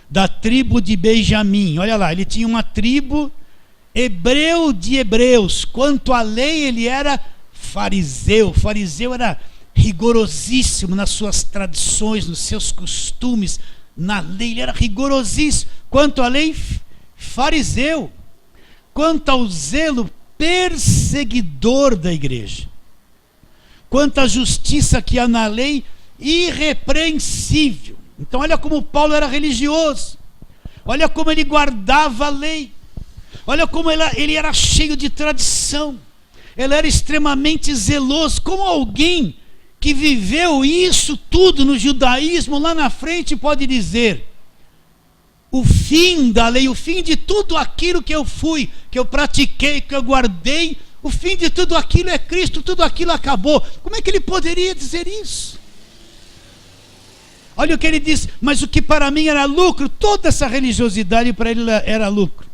da tribo de Benjamim. Olha lá, ele tinha uma tribo, hebreu de hebreus. Quanto à lei, ele era fariseu. O fariseu era rigorosíssimo nas suas tradições, nos seus costumes, na lei, ele era rigorosíssimo. Quanto à lei, fariseu. Quanto ao zelo, perseguidor da igreja. Quanto à justiça que há na lei, irrepreensível. Então olha como Paulo era religioso. Olha como ele guardava a lei. Olha como ele era cheio de tradição. Ele era extremamente zeloso. Como alguém que viveu isso tudo no judaísmo lá na frente pode dizer: o fim da lei, o fim de tudo aquilo que eu fui, que eu pratiquei, que eu guardei, o fim de tudo aquilo é Cristo, tudo aquilo acabou. Como é que ele poderia dizer isso? Olha o que ele diz: mas o que para mim era lucro, toda essa religiosidade para ele era lucro.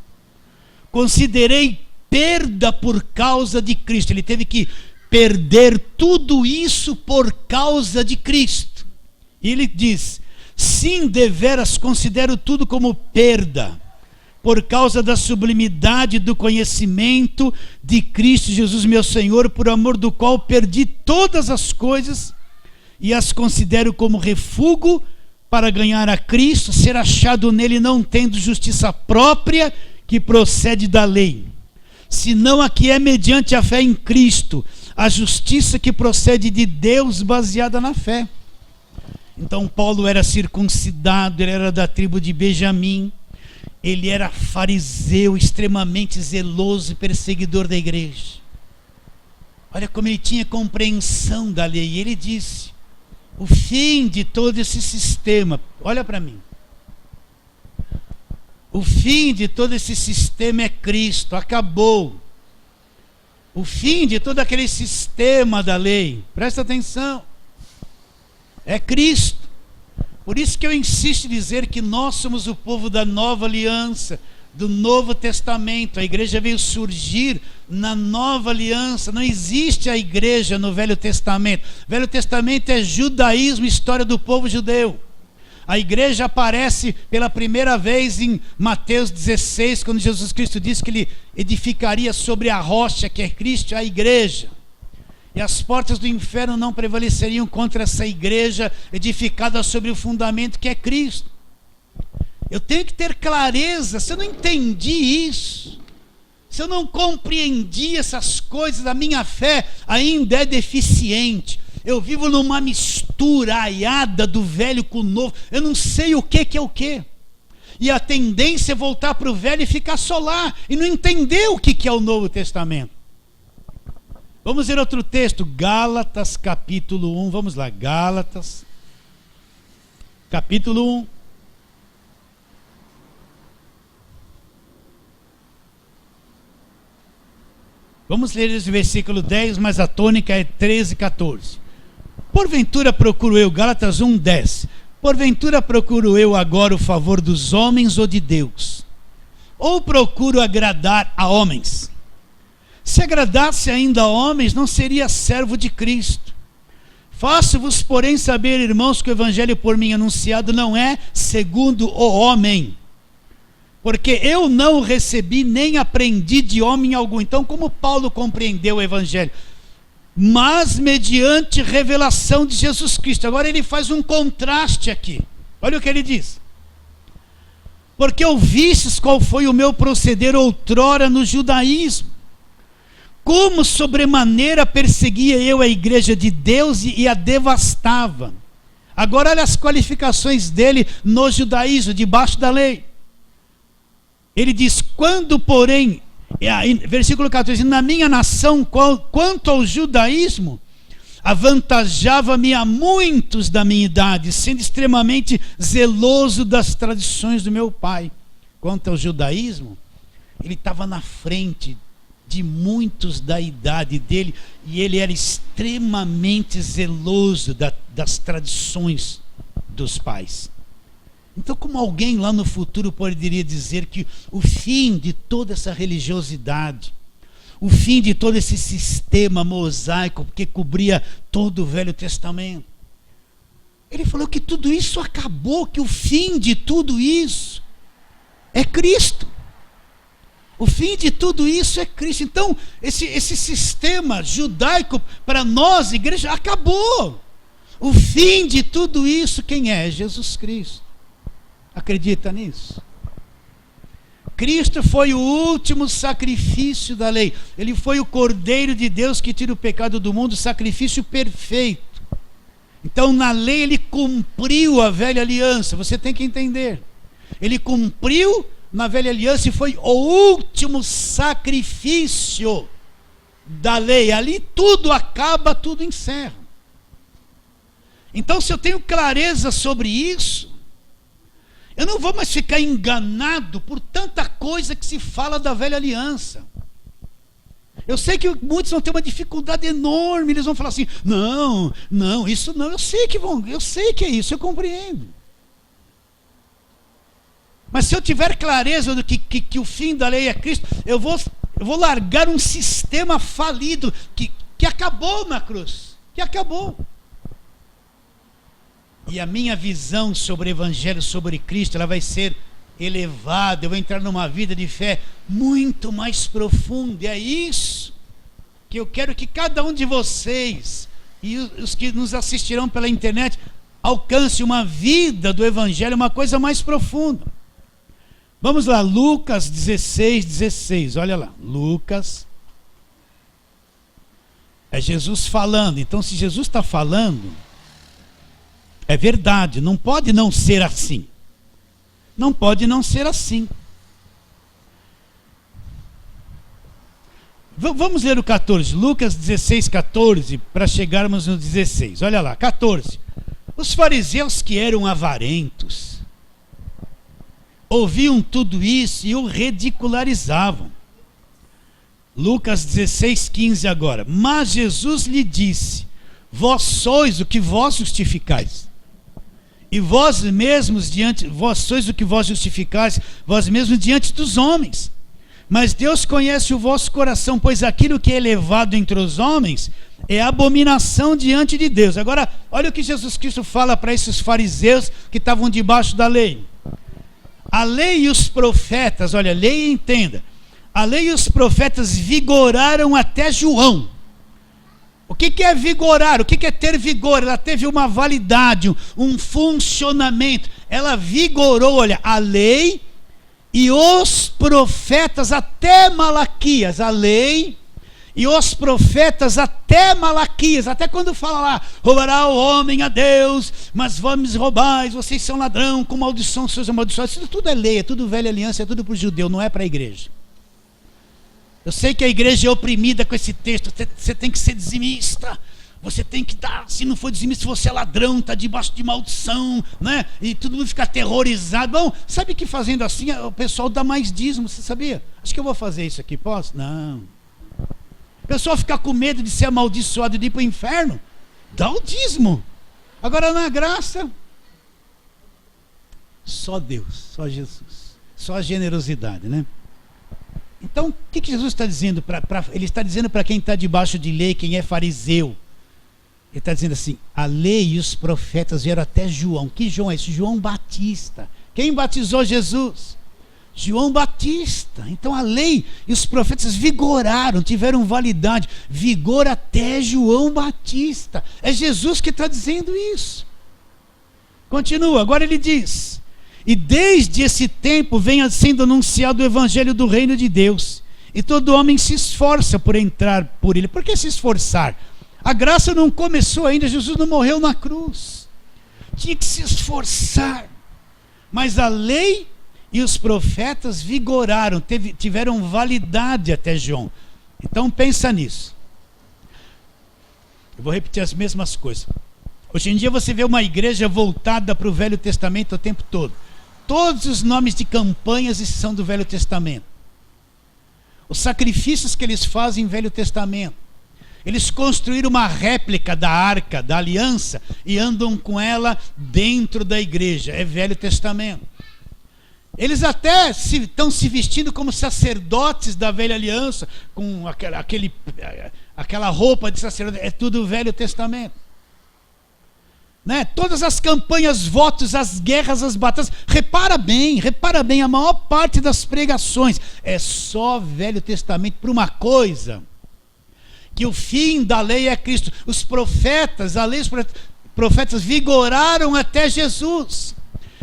Considerei perda por causa de Cristo. Ele teve que perder tudo isso por causa de Cristo. E ele diz: sim, deveras considero tudo como perda, por causa da sublimidade do conhecimento de Cristo Jesus meu Senhor, por amor do qual perdi todas as coisas e as considero como refúgio para ganhar a Cristo, ser achado nele, não tendo justiça própria que procede da lei, senão a que é mediante a fé em Cristo, a justiça que procede de Deus baseada na fé. Então Paulo era circuncidado, ele era da tribo de Benjamim, ele era fariseu, extremamente zeloso e perseguidor da igreja. Olha como ele tinha compreensão da lei. E ele disse: o fim de todo esse sistema, olha para mim, o fim de todo esse sistema é Cristo, acabou. O fim de todo aquele sistema da lei, presta atenção, é Cristo. Por isso que eu insisto em dizer que nós somos o povo da nova aliança, do Novo Testamento. A igreja veio surgir na nova aliança. Não existe a igreja no Velho Testamento. O Velho Testamento é judaísmo, história do povo judeu. A igreja aparece pela primeira vez em Mateus 16, quando Jesus Cristo disse que ele edificaria sobre a rocha que é Cristo, a igreja. E as portas do inferno não prevaleceriam contra essa igreja edificada sobre o fundamento que é Cristo. Eu tenho que ter clareza. Se eu não entendi isso, se eu não compreendi essas coisas, a minha fé ainda é deficiente. Eu vivo numa mistura aiada do velho com o novo. Eu não sei o que é o que. E a tendência é voltar para o velho e ficar só lá, e não entender o que é o Novo Testamento. Vamos ver outro texto, Gálatas capítulo 1, vamos lá, Gálatas, capítulo 1. Vamos ler esse versículo 10, mas a tônica é 13 e 14. Porventura procuro eu, Gálatas 1, 10. Porventura procuro eu agora o favor dos homens ou de Deus? Ou procuro agradar a homens? Se agradasse ainda a homens, não seria servo de Cristo. Faço-vos, porém, saber, irmãos, que o evangelho por mim anunciado não é segundo o homem. Porque eu não o recebi nem aprendi de homem algum. Então, como Paulo compreendeu o evangelho? Mas mediante revelação de Jesus Cristo. Agora ele faz um contraste aqui. Olha o que ele diz. Porque ouvistes qual foi o meu proceder outrora no judaísmo. Como sobremaneira perseguia eu a igreja de Deus e a devastava. Agora olha as qualificações dele no judaísmo, debaixo da lei. Ele diz: quando porém, versículo 14, na minha nação, quanto ao judaísmo, avantajava-me a muitos da minha idade, sendo extremamente zeloso das tradições do meu pai. Quanto ao judaísmo, ele estava na frente de muitos da idade dele, e ele era extremamente zeloso das tradições dos pais. Então, como alguém lá no futuro poderia dizer que o fim de toda essa religiosidade, o fim de todo esse sistema mosaico que cobria todo o Velho Testamento, Ele falou que tudo isso acabou, que o fim de tudo isso é Cristo. O fim de tudo isso é Cristo. Então, esse sistema judaico, para nós, igreja, acabou. O fim de tudo isso, quem é? Jesus Cristo. Acredita nisso? Cristo foi o último sacrifício da lei. Ele foi o Cordeiro de Deus que tira o pecado do mundo, sacrifício perfeito. Então, na lei, ele cumpriu a velha aliança. Você tem que entender. Ele cumpriu na velha aliança e foi o último sacrifício da lei. Ali tudo acaba, tudo encerra. Então, se eu tenho clareza sobre isso, eu não vou mais ficar enganado por tanta coisa que se fala da velha aliança. Eu sei que muitos vão ter uma dificuldade enorme, eles vão falar assim, não, isso não, eu sei que é isso, eu compreendo. Mas se eu tiver clareza do que o fim da lei é Cristo, eu vou largar um sistema falido que acabou na cruz, que acabou. E a minha visão sobre o Evangelho, sobre Cristo, ela vai ser elevada, eu vou entrar numa vida de fé muito mais profunda. E é isso que eu quero que cada um de vocês e os que nos assistirão pela internet alcance uma vida do Evangelho, uma coisa mais profunda. Vamos lá, Lucas 16, olha lá, Lucas, é Jesus falando. Então, se Jesus está falando, é verdade, não pode não ser assim. Não pode não ser assim. Vamos ler o 14, Lucas 16:14, para chegarmos no 16. Olha lá, 14. Os fariseus que eram avarentos ouviam tudo isso e o ridicularizavam. Lucas 16:15 agora. Mas Jesus lhe disse: vós sois o que vós justificais. E vós sois o que vós justificais, vós mesmos diante dos homens. Mas Deus conhece o vosso coração, pois aquilo que é elevado entre os homens é abominação diante de Deus. Agora, olha o que Jesus Cristo fala para esses fariseus que estavam debaixo da lei. A lei e os profetas, olha, leia e entenda. A lei e os profetas vigoraram até João. O que é vigorar? O que é ter vigor? Ela teve uma validade, um funcionamento. Ela vigorou, olha, a lei e os profetas até Malaquias. A lei e os profetas até Malaquias. Até quando fala lá, roubará o homem a Deus, mas vós roubais, vocês são ladrão, com maldição seus amaldiçoados. Isso tudo é lei, é tudo velha aliança, é tudo para o judeu, não é para a igreja. Eu sei que a igreja é oprimida com esse texto. Você tem que ser dizimista. Você tem que dar. Se não for dizimista, você é ladrão, está debaixo de maldição, né? E todo mundo fica aterrorizado. Bom, sabe que fazendo assim o pessoal dá mais dízimo, você sabia? Acho que eu vou fazer isso aqui, posso? Não. O pessoal fica com medo de ser amaldiçoado e de ir para o inferno. Dá o dízimo. Agora na graça, só Deus, só Jesus, só a generosidade, né? Então, o que Jesus está dizendo? Ele está dizendo para quem está debaixo de lei, quem é fariseu. Ele está dizendo assim, a lei e os profetas vieram até João. Que João é esse? João Batista. Quem batizou Jesus? João Batista. Então a lei e os profetas vigoraram, tiveram validade. Vigor até João Batista. É Jesus que está dizendo isso. Continua, agora ele diz... E desde esse tempo vem sendo anunciado o evangelho do reino de Deus. E todo homem se esforça por entrar por ele. Por que se esforçar? A graça não começou ainda, Jesus não morreu na cruz. Tinha que se esforçar. Mas a lei e os profetas vigoraram, tiveram validade até João. Então pensa nisso. Eu vou repetir as mesmas coisas. Hoje em dia você vê uma igreja voltada para o Velho Testamento o tempo todo. Todos os nomes de campanhas são do Velho Testamento. Os sacrifícios que eles fazem em Velho Testamento. Eles construíram uma réplica da arca, da aliança, e andam com ela dentro da igreja. É Velho Testamento. Eles até estão se vestindo como sacerdotes da velha aliança, com aquela roupa de sacerdote. É tudo Velho Testamento. né? Todas as campanhas, votos, as guerras, as batalhas. Repara bem, a maior parte das pregações é só Velho Testamento para uma coisa, que o fim da lei é Cristo. Os profetas, a lei, os profetas vigoraram até Jesus.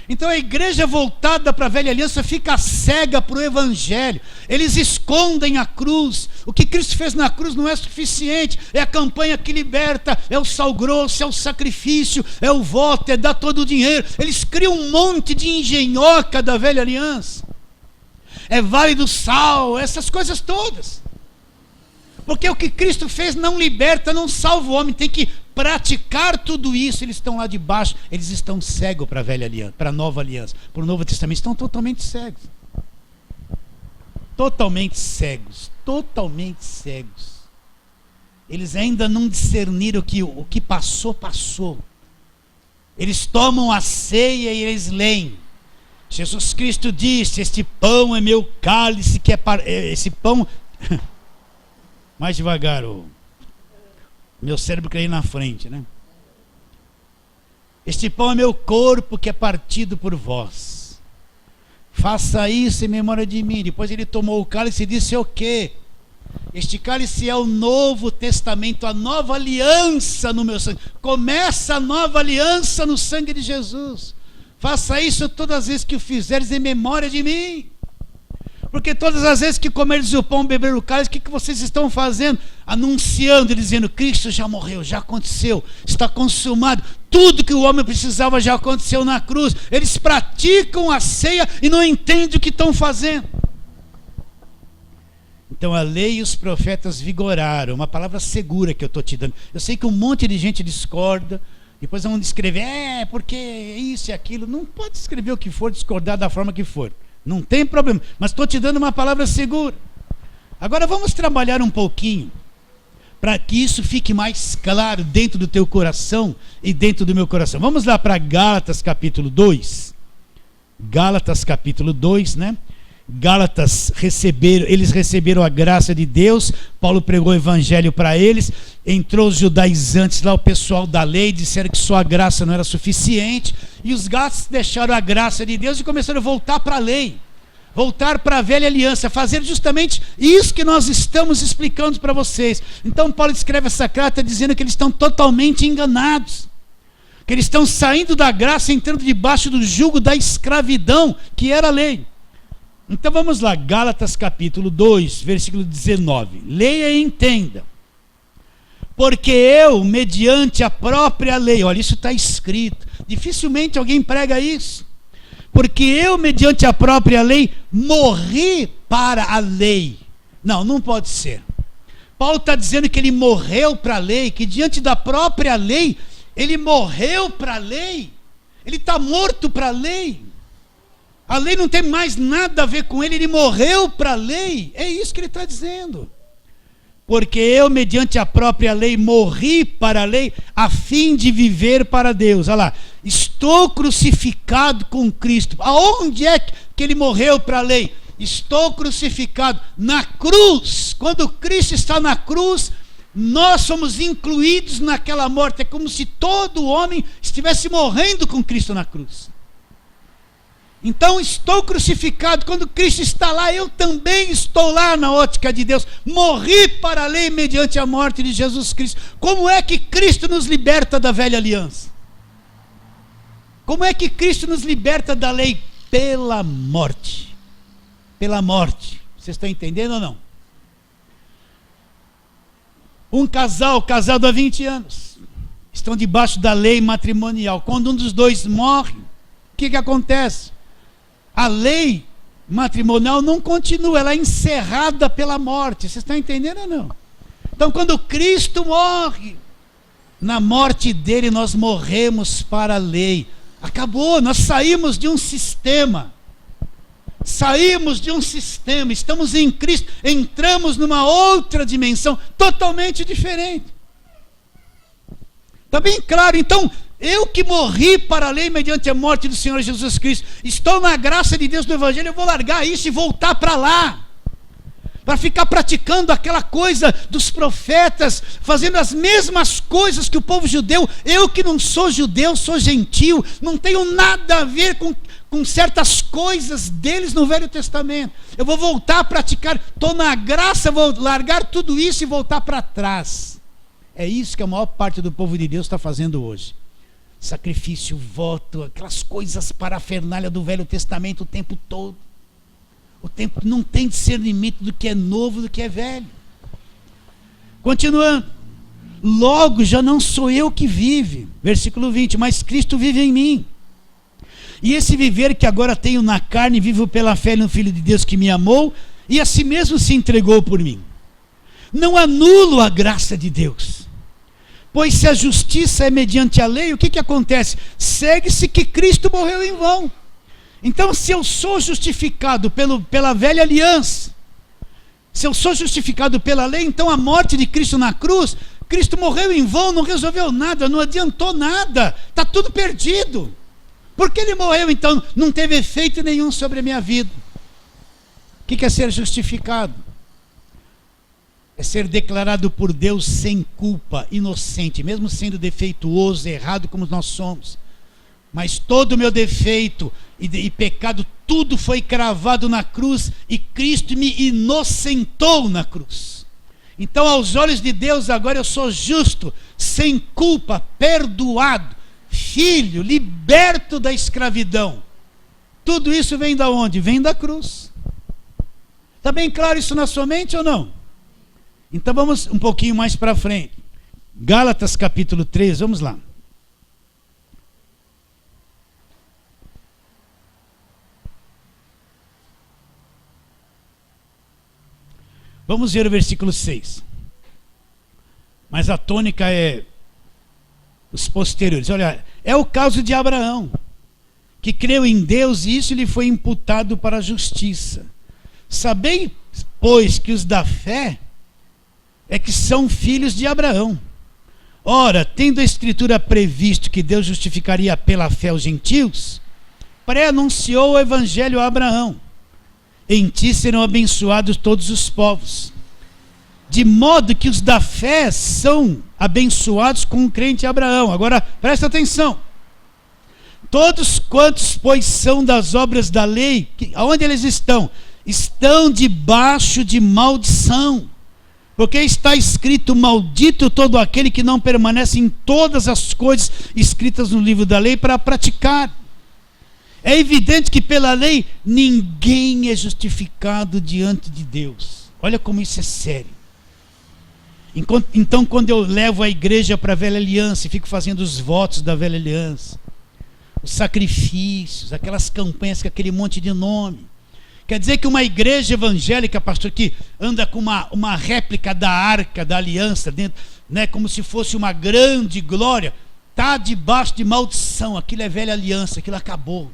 Então a igreja voltada para a velha aliança fica cega para o evangelho. Eles escondem a cruz. O que Cristo fez na cruz não é suficiente. É a campanha que liberta, é o sal grosso, é o sacrifício, é o voto, é dar todo o dinheiro. Eles criam um monte de engenhoca da velha aliança. É vale do sal, essas coisas todas. Porque o que Cristo fez não liberta, não salva o homem. Tem que praticar tudo isso. Eles estão lá debaixo, eles estão cegos para a velha aliança, para a nova aliança, para o Novo Testamento. Estão totalmente cegos. Totalmente cegos. Totalmente cegos. Eles ainda não discerniram que o que passou, passou. Eles tomam a ceia e eles leem. Jesus Cristo disse: este pão é meu cálice, que é para... Esse pão... Mais devagar, meu cérebro quer ir na frente, né? Este pão é meu corpo que é partido por vós. Faça isso em memória de mim. Depois ele tomou o cálice e disse o quê? Este cálice é o Novo Testamento, a nova aliança no meu sangue. Começa a nova aliança no sangue de Jesus. Faça isso todas as vezes que o fizeres em memória de mim. Porque todas as vezes que comerdes o pão, beber o cálice, o que vocês estão fazendo? Anunciando e dizendo: Cristo já morreu, já aconteceu, está consumado. Tudo que o homem precisava já aconteceu na cruz. Eles praticam a ceia e não entendem o que estão fazendo. Então a lei e os profetas vigoraram. Uma palavra segura que eu estou te dando. Eu sei que um monte de gente discorda. Depois vão escrever, porque isso e aquilo. Não pode escrever o que for, discordar da forma que for. Não tem problema, mas estou te dando uma palavra segura. Agora vamos trabalhar um pouquinho, para que isso fique mais claro dentro do teu coração e dentro do meu coração. Vamos lá para Gálatas capítulo 2. Gálatas capítulo 2, né? Gálatas eles receberam a graça de Deus. Paulo pregou o evangelho para eles. Entrou os judaizantes lá, o pessoal da lei, disseram que só a graça não era suficiente, e os gálatas deixaram a graça de Deus e começaram a voltar para a lei, voltar para a velha aliança, fazer justamente isso que nós estamos explicando para vocês. Então Paulo escreve essa carta dizendo que eles estão totalmente enganados, que eles estão saindo da graça, entrando debaixo do jugo da escravidão que era a lei. Então vamos lá, Gálatas capítulo 2, versículo 19. Leia e entenda. Porque eu, mediante a própria lei, olha, isso está escrito. Dificilmente alguém prega isso. Porque eu, mediante a própria lei, morri para a lei. Não, não pode ser. Paulo está dizendo que ele morreu para a lei, que diante da própria lei, ele morreu para a lei. Ele está morto para a lei. A lei não tem mais nada a ver com ele, ele morreu para a lei. É isso que ele está dizendo. Porque eu, mediante a própria lei, morri para a lei, a fim de viver para Deus. Olha lá, estou crucificado com Cristo. Aonde é que ele morreu para a lei? Estou crucificado na cruz. Quando Cristo está na cruz, nós somos incluídos naquela morte. É como se todo homem estivesse morrendo com Cristo na cruz. Então estou crucificado. Quando Cristo está lá, eu também estou lá na ótica de Deus. Morri para a lei mediante a morte de Jesus Cristo. Como é que Cristo nos liberta da velha aliança? Como é que Cristo nos liberta da lei? Pela morte. Pela morte. Vocês estão entendendo ou não? Um casal casado há 20 anos, estão debaixo da lei matrimonial. Quando um dos dois morre, o que acontece? A lei matrimonial não continua, ela é encerrada pela morte. Vocês estão entendendo ou não? Então quando Cristo morre, na morte dele nós morremos para a lei. Acabou, nós saímos de um sistema. Saímos de um sistema, estamos em Cristo, entramos numa outra dimensão, totalmente diferente. Está bem claro, então... Eu que morri para a lei mediante a morte do Senhor Jesus Cristo, estou na graça de Deus do Evangelho, eu vou largar isso e voltar para lá. para ficar praticando aquela coisa dos profetas, fazendo as mesmas coisas que o povo judeu. Eu que não sou judeu, sou gentil, não tenho nada a ver com certas coisas deles no Velho Testamento. Eu vou voltar a praticar, estou na graça, vou largar tudo isso e voltar para trás. É isso que a maior parte do povo de Deus está fazendo hoje. Sacrifício, voto, aquelas coisas parafernália do Velho Testamento o tempo todo. O tempo não tem discernimento do que é novo e do que é velho. Continuando. Logo já não sou eu que vive, versículo 20, mas Cristo vive em mim. E esse viver que agora tenho na carne, vivo pela fé no Filho de Deus que me amou e a si mesmo se entregou por mim. Não anulo a graça de Deus. Pois se a justiça é mediante a lei, o que acontece? Segue-se que Cristo morreu em vão. Então, se eu sou justificado pela velha aliança, se eu sou justificado pela lei, então a morte de Cristo na cruz, Cristo morreu em vão, não resolveu nada, não adiantou nada, está tudo perdido. Por que ele morreu então? Não teve efeito nenhum sobre a minha vida. O que é ser justificado? É ser declarado por Deus sem culpa, inocente, mesmo sendo defeituoso, errado como nós somos. Mas todo o meu defeito e pecado, tudo foi cravado na cruz e Cristo me inocentou na cruz. Então, aos olhos de Deus, agora eu sou justo, sem culpa, perdoado, filho, liberto da escravidão. Tudo isso vem da onde? Vem da cruz. Está bem claro isso na sua mente ou não? Então vamos um pouquinho mais para frente. Gálatas capítulo 3, vamos lá. Vamos ver o versículo 6. Mas a tônica é os posteriores. Olha, é o caso de Abraão, que creu em Deus e isso lhe foi imputado para a justiça. Sabei, pois, que os da fé é que são filhos de Abraão. Ora, tendo a Escritura previsto que Deus justificaria pela fé os gentios, pré-anunciou o Evangelho a Abraão. Em ti serão abençoados todos os povos. De modo que os da fé são abençoados com o crente Abraão. Agora, presta atenção. Todos quantos, pois, são das obras da lei, aonde eles estão? Estão debaixo de maldição. Porque está escrito: maldito todo aquele que não permanece em todas as coisas escritas no livro da lei para praticar. É evidente que pela lei ninguém é justificado diante de Deus. Olha como isso é sério. Então, quando eu levo a igreja para a velha aliança e fico fazendo os votos da velha aliança, os sacrifícios, aquelas campanhas com aquele monte de nome, quer dizer que uma igreja evangélica, pastor, que anda com uma réplica da arca da aliança dentro, né, como se fosse uma grande glória, está debaixo de maldição. Aquilo é velha aliança, aquilo acabou.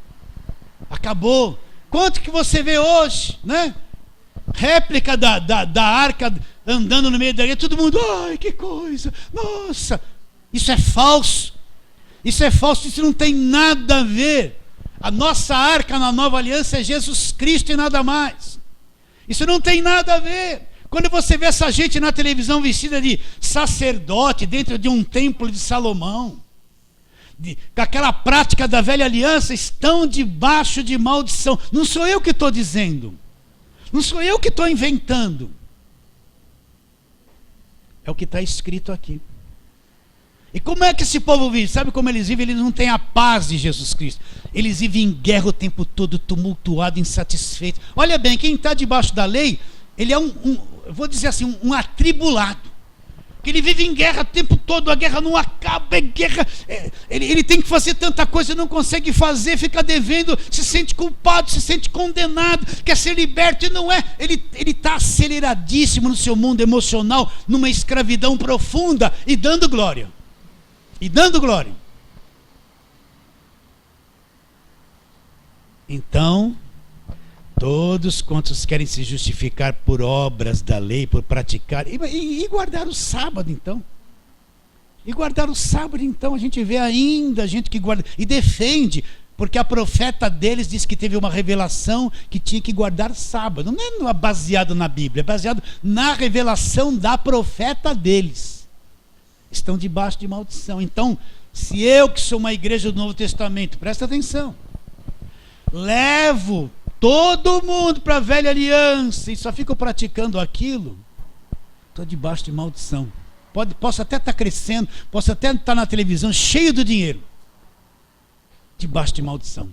Acabou. Quanto que você vê hoje, né? Réplica da arca andando no meio da igreja, todo mundo, ai, que coisa, nossa. Isso é falso. Isso é falso, isso não tem nada a ver. A nossa arca na nova aliança é Jesus Cristo e nada mais. Isso não tem nada a ver. Quando você vê essa gente na televisão vestida de sacerdote dentro de um templo de Salomão, com aquela prática da velha aliança, estão debaixo de maldição. Não sou eu que estou dizendo. Não sou eu que estou inventando. É o que está escrito aqui. E como é que esse povo vive? Sabe como eles vivem? Eles não têm a paz de Jesus Cristo. Eles vivem em guerra o tempo todo, tumultuado, insatisfeito. Olha bem, quem está debaixo da lei, ele é eu vou dizer assim, um atribulado. Que ele vive em guerra o tempo todo, a guerra não acaba, é guerra. Ele tem que fazer tanta coisa, não consegue fazer, fica devendo, se sente culpado, se sente condenado, quer ser liberto e não é. Ele está aceleradíssimo no seu mundo emocional, numa escravidão profunda e dando glória. E dando glória. Então, todos quantos querem se justificar por obras da lei, por praticar, e guardar o sábado então. E guardar o sábado então, a gente vê ainda gente que guarda e defende Porque a profeta deles disse que teve uma revelação que tinha que guardar sábado. Não é baseado na Bíblia, é baseado na revelação da profeta deles. Estão debaixo de maldição. Então, se eu que sou uma igreja do Novo Testamento, presta atenção, levo todo mundo para a velha aliança e só fico praticando aquilo, estou debaixo de maldição. Posso até estar crescendo, posso até estar na televisão cheio do dinheiro, debaixo de maldição.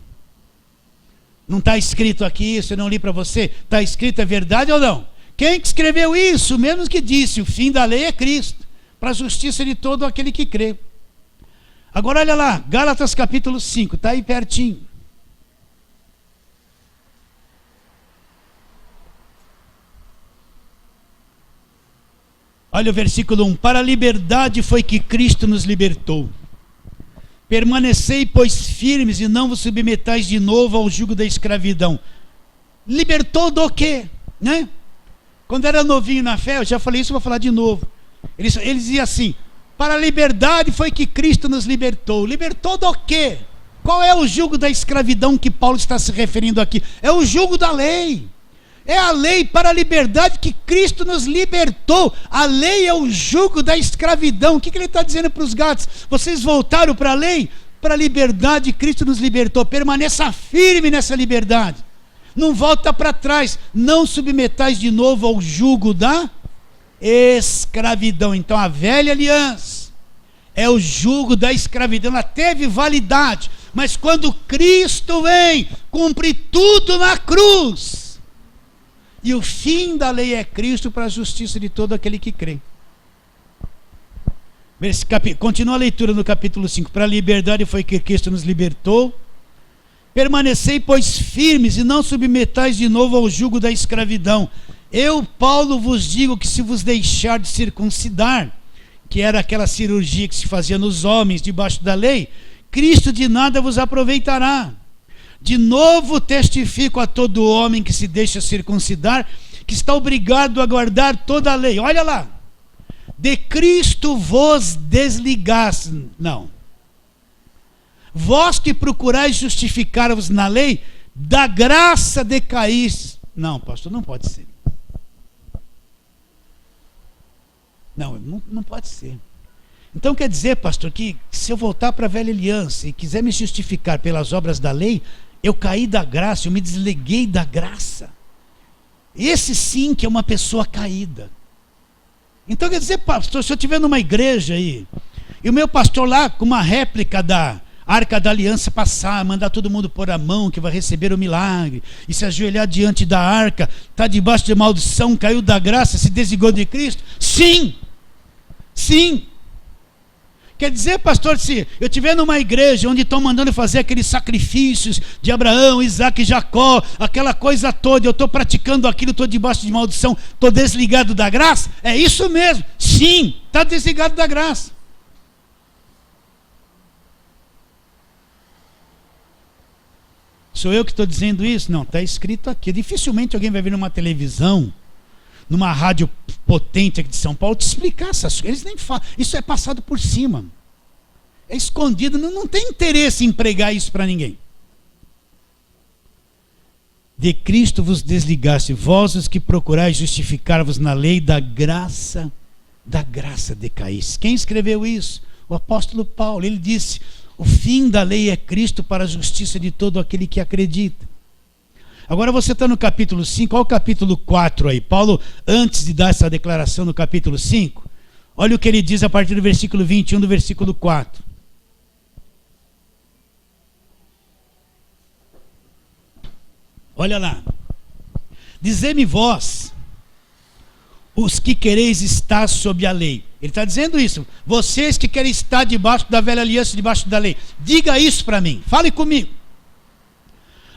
Não está escrito aqui isso, eu não li para você. Está escrito, é verdade ou não? Quem que escreveu isso? O mesmo que disse, o fim da lei é Cristo, para a justiça de todo aquele que crê. Agora olha lá, Gálatas capítulo 5, está aí pertinho. Olha o versículo 1. Para a liberdade foi que Cristo nos libertou. Permanecei, pois, firmes e não vos submetais de novo ao jugo da escravidão. Libertou do quê? Né? Quando era novinho na fé, eu já falei isso, vou falar de novo. Ele dizia assim, para a liberdade foi que Cristo nos libertou. Libertou do quê? Qual é o jugo da escravidão que Paulo está se referindo aqui? É o jugo da lei. É a lei para a liberdade que Cristo nos libertou. A lei é o jugo da escravidão. O que ele está dizendo para os gatos? Vocês voltaram para a lei? Para a liberdade Cristo nos libertou. Permaneça firme nessa liberdade. Não volta para trás. Não submetais de novo ao jugo da escravidão. Então a velha aliança é o jugo da escravidão. Ela teve validade. Mas quando Cristo vem, cumpre tudo na cruz. E o fim da lei é Cristo para a justiça de todo aquele que crê. Continua a leitura no capítulo 5. Para a liberdade foi que Cristo nos libertou. Permanecei, pois, firmes e não submetais de novo ao jugo da escravidão. Eu, Paulo, vos digo que se vos deixar de circuncidar, que era aquela cirurgia que se fazia nos homens debaixo da lei, Cristo de nada vos aproveitará. De novo testifico a todo homem que se deixa circuncidar, que está obrigado a guardar toda a lei. Olha lá. De Cristo vos desligaste. Não. Vós que procurais justificar-vos na lei, da graça decaíste. Não, pastor, não pode ser. Não pode ser. Então quer dizer, pastor, que se eu voltar para a velha aliança e quiser me justificar pelas obras da lei, eu caí da graça, eu me desliguei da graça. Esse sim que é uma pessoa caída. Então quer dizer, pastor, se eu estiver numa igreja aí, e o meu pastor lá com uma réplica da Arca da Aliança passar, mandar todo mundo pôr a mão que vai receber o milagre, e se ajoelhar diante da arca, está debaixo de maldição, caiu da graça, se desligou de Cristo? Sim! Sim! Quer dizer, pastor, se eu estiver numa igreja onde estão mandando fazer aqueles sacrifícios de Abraão, Isaac e Jacó, aquela coisa toda, eu estou praticando aquilo, estou debaixo de maldição, estou desligado da graça? É isso mesmo, sim, está desligado da graça. Sou eu que estou dizendo isso? Não, está escrito aqui. Dificilmente alguém vai vir numa televisão, numa rádio potente aqui de São Paulo, te explicar essas coisas. Eles nem falam. Isso é passado por cima. É escondido. Não tem interesse em pregar isso para ninguém. De Cristo vos desligaste, vós os que procurais justificar-vos na lei, da graça decaíste. Quem escreveu isso? O apóstolo Paulo. Ele disse, o fim da lei é Cristo para a justiça de todo aquele que acredita. Agora você está no capítulo 5, olha o capítulo 4 aí. Paulo, antes de dar essa declaração no capítulo 5, olha o que ele diz a partir do versículo 21 do versículo 4. Olha lá. Dizei-me vós, os que quereis estar sob a lei. Ele está dizendo isso. Vocês que querem estar debaixo da velha aliança, debaixo da lei. Diga isso para mim. Fale comigo.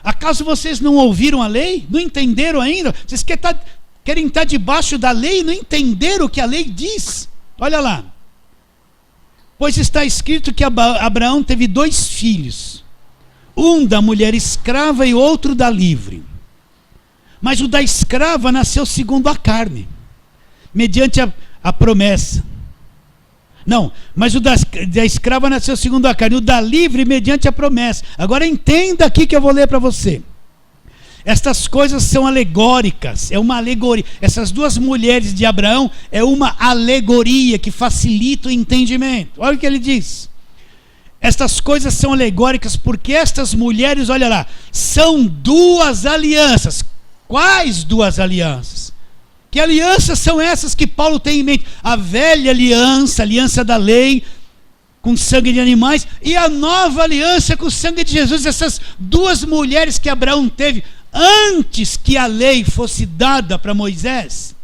Acaso vocês não ouviram a lei? Não entenderam ainda? Vocês querem estar debaixo da lei e não entenderam o que a lei diz? Olha lá. Pois está escrito que Abraão teve 2 filhos. Um da mulher escrava e outro da livre. Mas o da escrava nasceu segundo a carne, mediante a promessa. Não, mas o da escrava nasceu segundo a carne, o da livre mediante a promessa. Agora entenda aqui que eu vou ler para você. Estas coisas são alegóricas, é uma alegoria. Essas duas mulheres de Abraão é uma alegoria que facilita o entendimento. Olha o que ele diz. Estas coisas são alegóricas porque estas mulheres, olha lá, são duas alianças. Quais duas alianças? Que alianças são essas que Paulo tem em mente? A velha aliança, a aliança da lei, com sangue de animais, e a nova aliança com o sangue de Jesus. Essas duas mulheres que Abraão teve antes que a lei fosse dada para Moisés,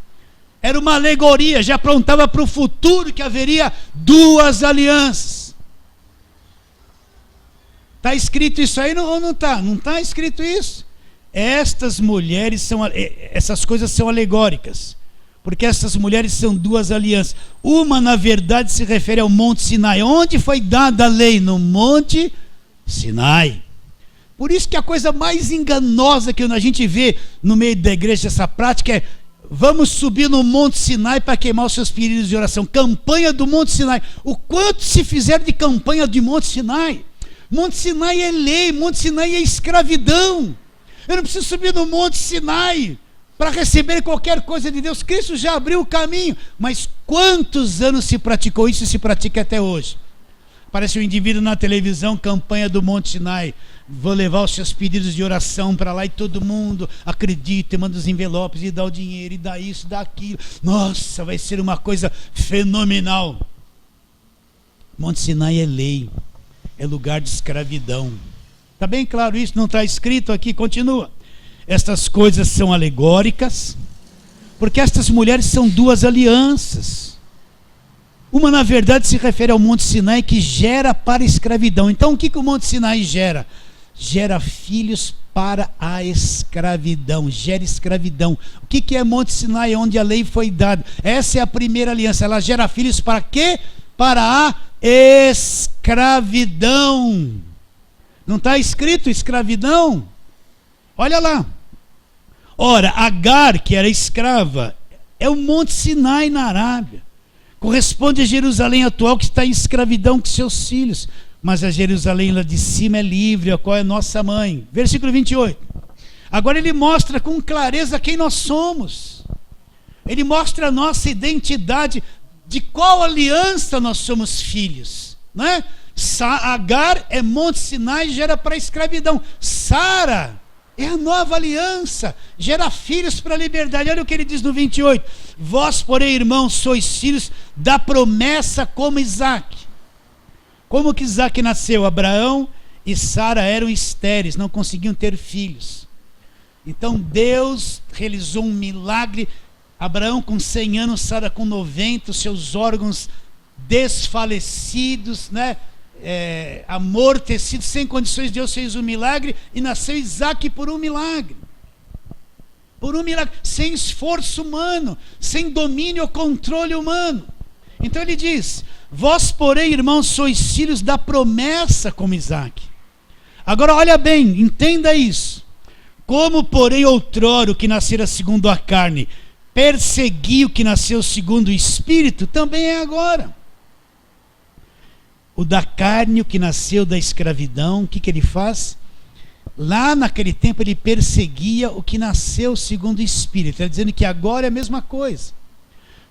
era uma alegoria, já apontava para o futuro que haveria duas alianças. Está escrito isso aí ou não está? Não está escrito isso? Estas mulheres essas coisas são alegóricas, porque essas mulheres são duas alianças. Uma, na verdade, se refere ao Monte Sinai. Onde foi dada a lei? No Monte Sinai. Por isso que a coisa mais enganosa que a gente vê no meio da igreja, essa prática, é: vamos subir no Monte Sinai para queimar os seus pedidos de oração. Campanha do Monte Sinai. O quanto se fizeram de campanha de Monte Sinai? Monte Sinai é lei, Monte Sinai é escravidão. Eu não preciso subir no Monte Sinai para receber qualquer coisa de Deus. Cristo já abriu o caminho. Mas quantos anos se praticou isso e se pratica até hoje? Aparece um indivíduo na televisão, campanha do Monte Sinai. Vou levar os seus pedidos de oração para lá e todo mundo acredita, e manda os envelopes e dá o dinheiro, e dá isso, dá aquilo. Nossa, vai ser uma coisa fenomenal. Monte Sinai é lei, é lugar de escravidão. Está bem claro isso? Não está escrito aqui? Continua. Estas coisas são alegóricas, porque estas mulheres são duas alianças. Uma, na verdade, se refere ao Monte Sinai, que gera para a escravidão. Então, o que o Monte Sinai gera? Gera filhos para a escravidão, gera escravidão. O que é Monte Sinai? Onde a lei foi dada. Essa é a primeira aliança. Ela gera filhos para quê? Para a escravidão. Não está escrito escravidão? Olha lá. Ora, Agar, que era escrava, é o Monte Sinai na Arábia. Corresponde a Jerusalém atual, que está em escravidão com seus filhos. Mas a Jerusalém lá de cima é livre, a qual é nossa mãe. Versículo 28. Agora ele mostra com clareza quem nós somos. Ele mostra a nossa identidade, de qual aliança nós somos filhos, não é? Agar é Monte Sinai, gera para a escravidão. Sara é a nova aliança, gera filhos para a liberdade. Olha o que ele diz no 28. Vós, porém, irmãos, sois filhos da promessa como Isaque. Como que Isaque nasceu? Abraão e Sara eram estéreis, não conseguiam ter filhos. Então Deus realizou um milagre. Abraão com 100 anos, Sara com 90, seus órgãos desfalecidos, né? Amortecido, sem condições. Deus fez um milagre e nasceu Isaque por um milagre. Por um milagre, sem esforço humano, sem domínio ou controle humano. Então ele diz: vós, porém, irmãos, sois filhos da promessa como Isaque. Agora olha bem, entenda isso. Como, porém, outrora o que nascera segundo a carne perseguiu o que nasceu segundo o Espírito, também é agora. O da carne, o que nasceu da escravidão, o que ele faz? Lá naquele tempo ele perseguia o que nasceu segundo o Espírito. Está dizendo que agora é a mesma coisa.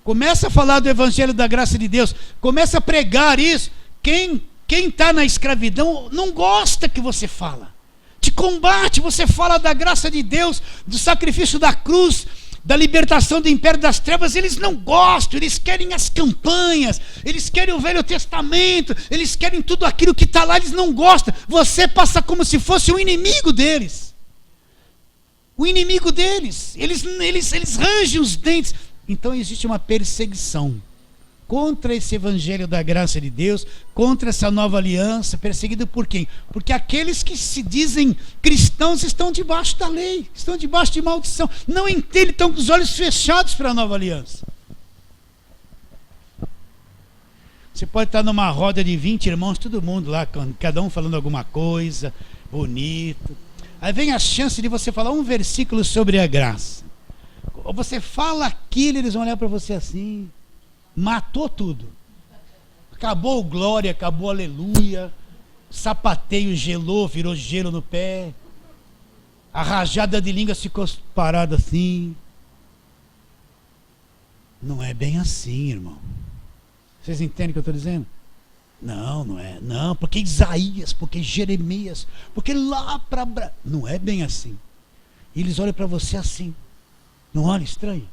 Começa a falar do Evangelho da graça de Deus, começa a pregar isso. Quem está na escravidão não gosta que você fala, te combate. Você fala da graça de Deus, do sacrifício da cruz, da libertação do império das trevas. Eles não gostam, eles querem as campanhas, eles querem o Velho Testamento, eles querem tudo aquilo que está lá, eles não gostam. Você passa como se fosse o inimigo deles. O inimigo deles, eles rangem os dentes. Então existe uma perseguição contra esse Evangelho da graça de Deus, contra essa nova aliança. Perseguido por quem? Porque aqueles que se dizem cristãos estão debaixo da lei, estão debaixo de maldição, não entendem, estão com os olhos fechados para a nova aliança. Você pode estar numa roda de 20 irmãos, todo mundo lá, cada um falando alguma coisa, bonito. Aí vem a chance de você falar um versículo sobre a graça. Ou você fala aquilo, eles vão olhar para você assim, matou tudo. Acabou o glória, acabou o aleluia. Sapateio gelou, virou gelo no pé. A rajada de língua ficou parada assim. Não é bem assim, irmão. Vocês entendem o que eu estou dizendo? Não, não é. Não, porque Isaías, porque Jeremias, porque lá para... Não é bem assim. E eles olham para você assim. Não olha estranho?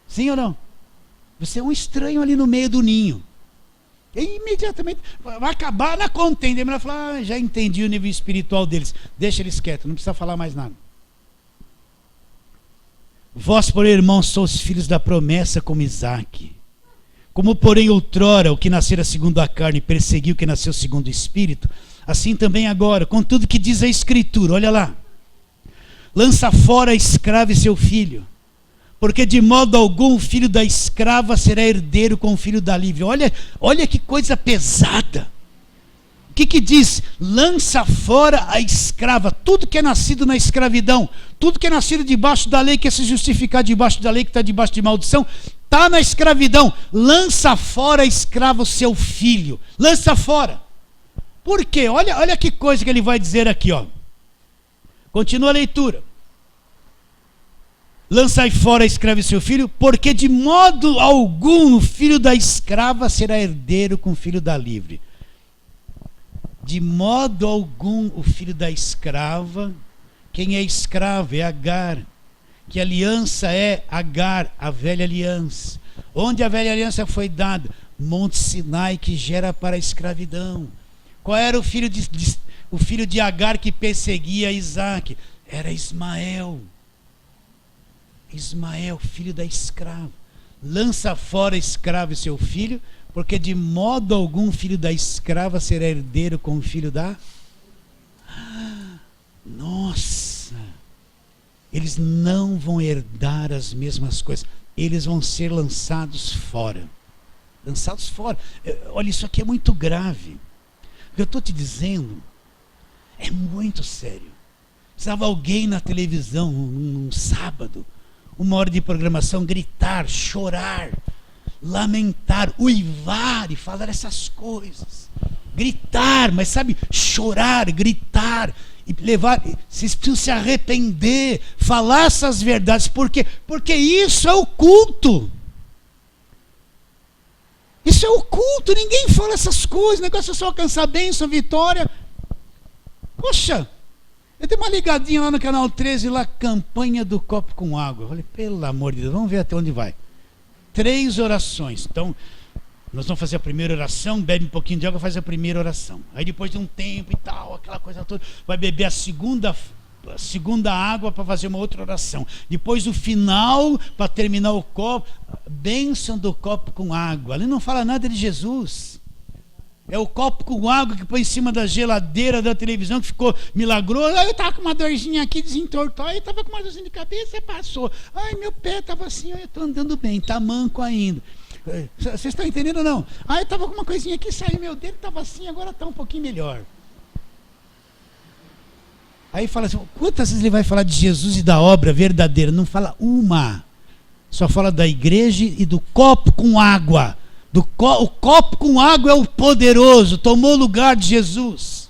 Sim ou não? Você é um estranho ali no meio do ninho. E imediatamente vai acabar na contenda. Ele vai falar, já entendi o nível espiritual deles. Deixa eles quietos, não precisa falar mais nada. Vós, porém, irmãos, sois filhos da promessa como Isaque. Como, porém, outrora o que nascera segundo a carne perseguiu o que nasceu segundo o Espírito, assim também agora, com tudo que diz a Escritura, olha lá. Lança fora a escrava e seu filho, porque de modo algum o filho da escrava será herdeiro com o filho da livre. Olha que coisa pesada. O que diz? Lança fora a escrava. Tudo que é nascido na escravidão, tudo que é nascido debaixo da lei, quer se justificar debaixo da lei, que está debaixo de maldição, está na escravidão. Lança fora a escrava o seu filho. Lança fora. Por quê? Olha que coisa que ele vai dizer aqui, ó. Continua a leitura. Lançai fora a escrava e seu filho, porque de modo algum o filho da escrava será herdeiro com o filho da livre. De modo algum o filho da escrava, quem é escravo é Agar, que aliança é Agar, a velha aliança. Onde a velha aliança foi dada? Monte Sinai, que gera para a escravidão. Qual era o filho de Agar que perseguia Isaque? Era Ismael. Ismael, filho da escrava. Lança fora a escrava e seu filho, porque de modo algum o filho da escrava será herdeiro com o filho da... Nossa! Eles não vão herdar as mesmas coisas. Eles vão ser lançados fora. Lançados fora. Olha, isso aqui é muito grave. O que eu estou te dizendo é muito sério. Precisava alguém na televisão, num sábado, 1 hora de programação, gritar, chorar, lamentar, uivar e falar essas coisas. Gritar, mas sabe, chorar, gritar e levar, vocês precisam se arrepender, falar essas verdades. Por quê? Porque isso é o culto. Isso é o culto, ninguém fala essas coisas, o negócio é só alcançar bênção, vitória. Poxa, eu dei uma ligadinha lá no canal 13, lá, campanha do copo com água. Eu falei, pelo amor de Deus, vamos ver até onde vai. 3 orações. Então, nós vamos fazer a primeira oração, bebe um pouquinho de água, faz a primeira oração. Aí depois de um tempo e tal, aquela coisa toda, vai beber a segunda água para fazer uma outra oração. Depois o final, para terminar o copo, bênção do copo com água. Ali não fala nada de Jesus. É o copo com água que põe em cima da geladeira da televisão, que ficou milagroso. Aí eu estava com uma dorzinha aqui, desentortou. Aí eu estava com uma dorzinha de cabeça e passou. Ai, meu pé estava assim, eu estou andando bem, está manco ainda. Vocês estão entendendo ou não? Aí eu estava com uma coisinha aqui, saiu meu dedo, estava assim, agora está um pouquinho melhor. Aí fala assim, quantas vezes ele vai falar de Jesus e da obra verdadeira? Não fala uma. Só fala da igreja e do copo com água. O copo com água é o poderoso, tomou o lugar de Jesus.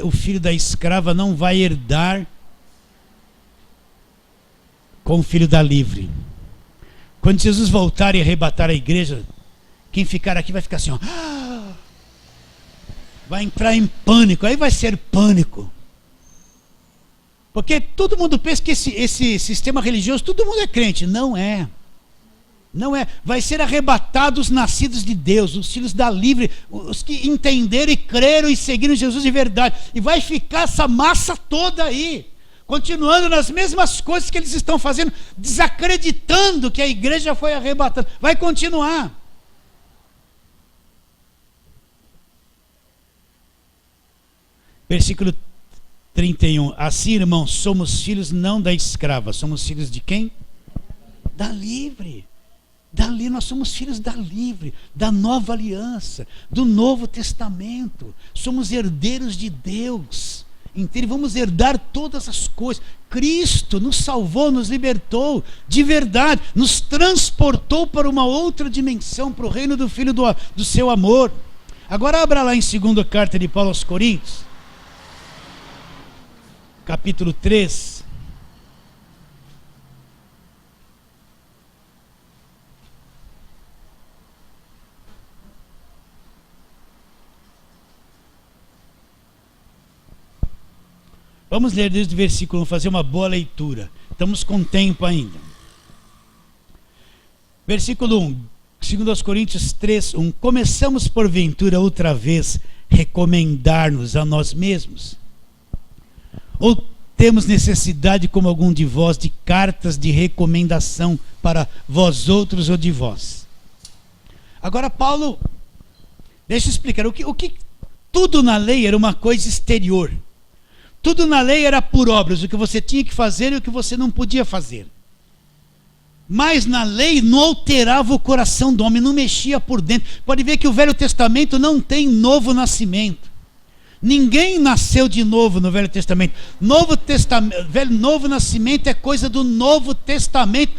O filho da escrava não vai herdar com o filho da livre. Quando Jesus voltar e arrebatar a igreja, quem ficar aqui vai ficar assim, ó, vai entrar em pânico, aí vai ser pânico. Porque todo mundo pensa que esse sistema religioso, todo mundo é crente. Não é. Não é. Vai ser arrebatados os nascidos de Deus, os filhos da livre, os que entenderam e creram e seguiram Jesus de verdade. E vai ficar essa massa toda aí, continuando nas mesmas coisas que eles estão fazendo, desacreditando que a igreja foi arrebatada. Vai continuar. Versículo 31. Assim, irmãos, somos filhos não da escrava. Somos filhos de quem? Da livre. Dali nós somos filhos da livre, da nova aliança, do Novo Testamento. Somos herdeiros de Deus. inteiro, vamos herdar todas as coisas. Cristo nos salvou, nos libertou, de verdade, nos transportou para uma outra dimensão, para o reino do Filho do seu amor. Agora abra lá em 2ª carta de Paulo aos Coríntios, capítulo 3. Vamos ler desde o versículo 1, fazer uma boa leitura. Estamos com tempo ainda. Versículo 1, 2 Coríntios 3, 1. Começamos porventura outra vez recomendar-nos a nós mesmos? Ou temos necessidade, como algum de vós, de cartas de recomendação para vós outros ou de vós? Agora Paulo, deixa eu explicar. O que tudo na lei era uma coisa exterior. Tudo na lei era por obras, o que você tinha que fazer e o que você não podia fazer. Mas na lei não alterava o coração do homem, não mexia por dentro. Pode ver que o Velho Testamento não tem novo nascimento. Ninguém nasceu de novo no Velho Testamento. Novo nascimento é coisa do Novo Testamento,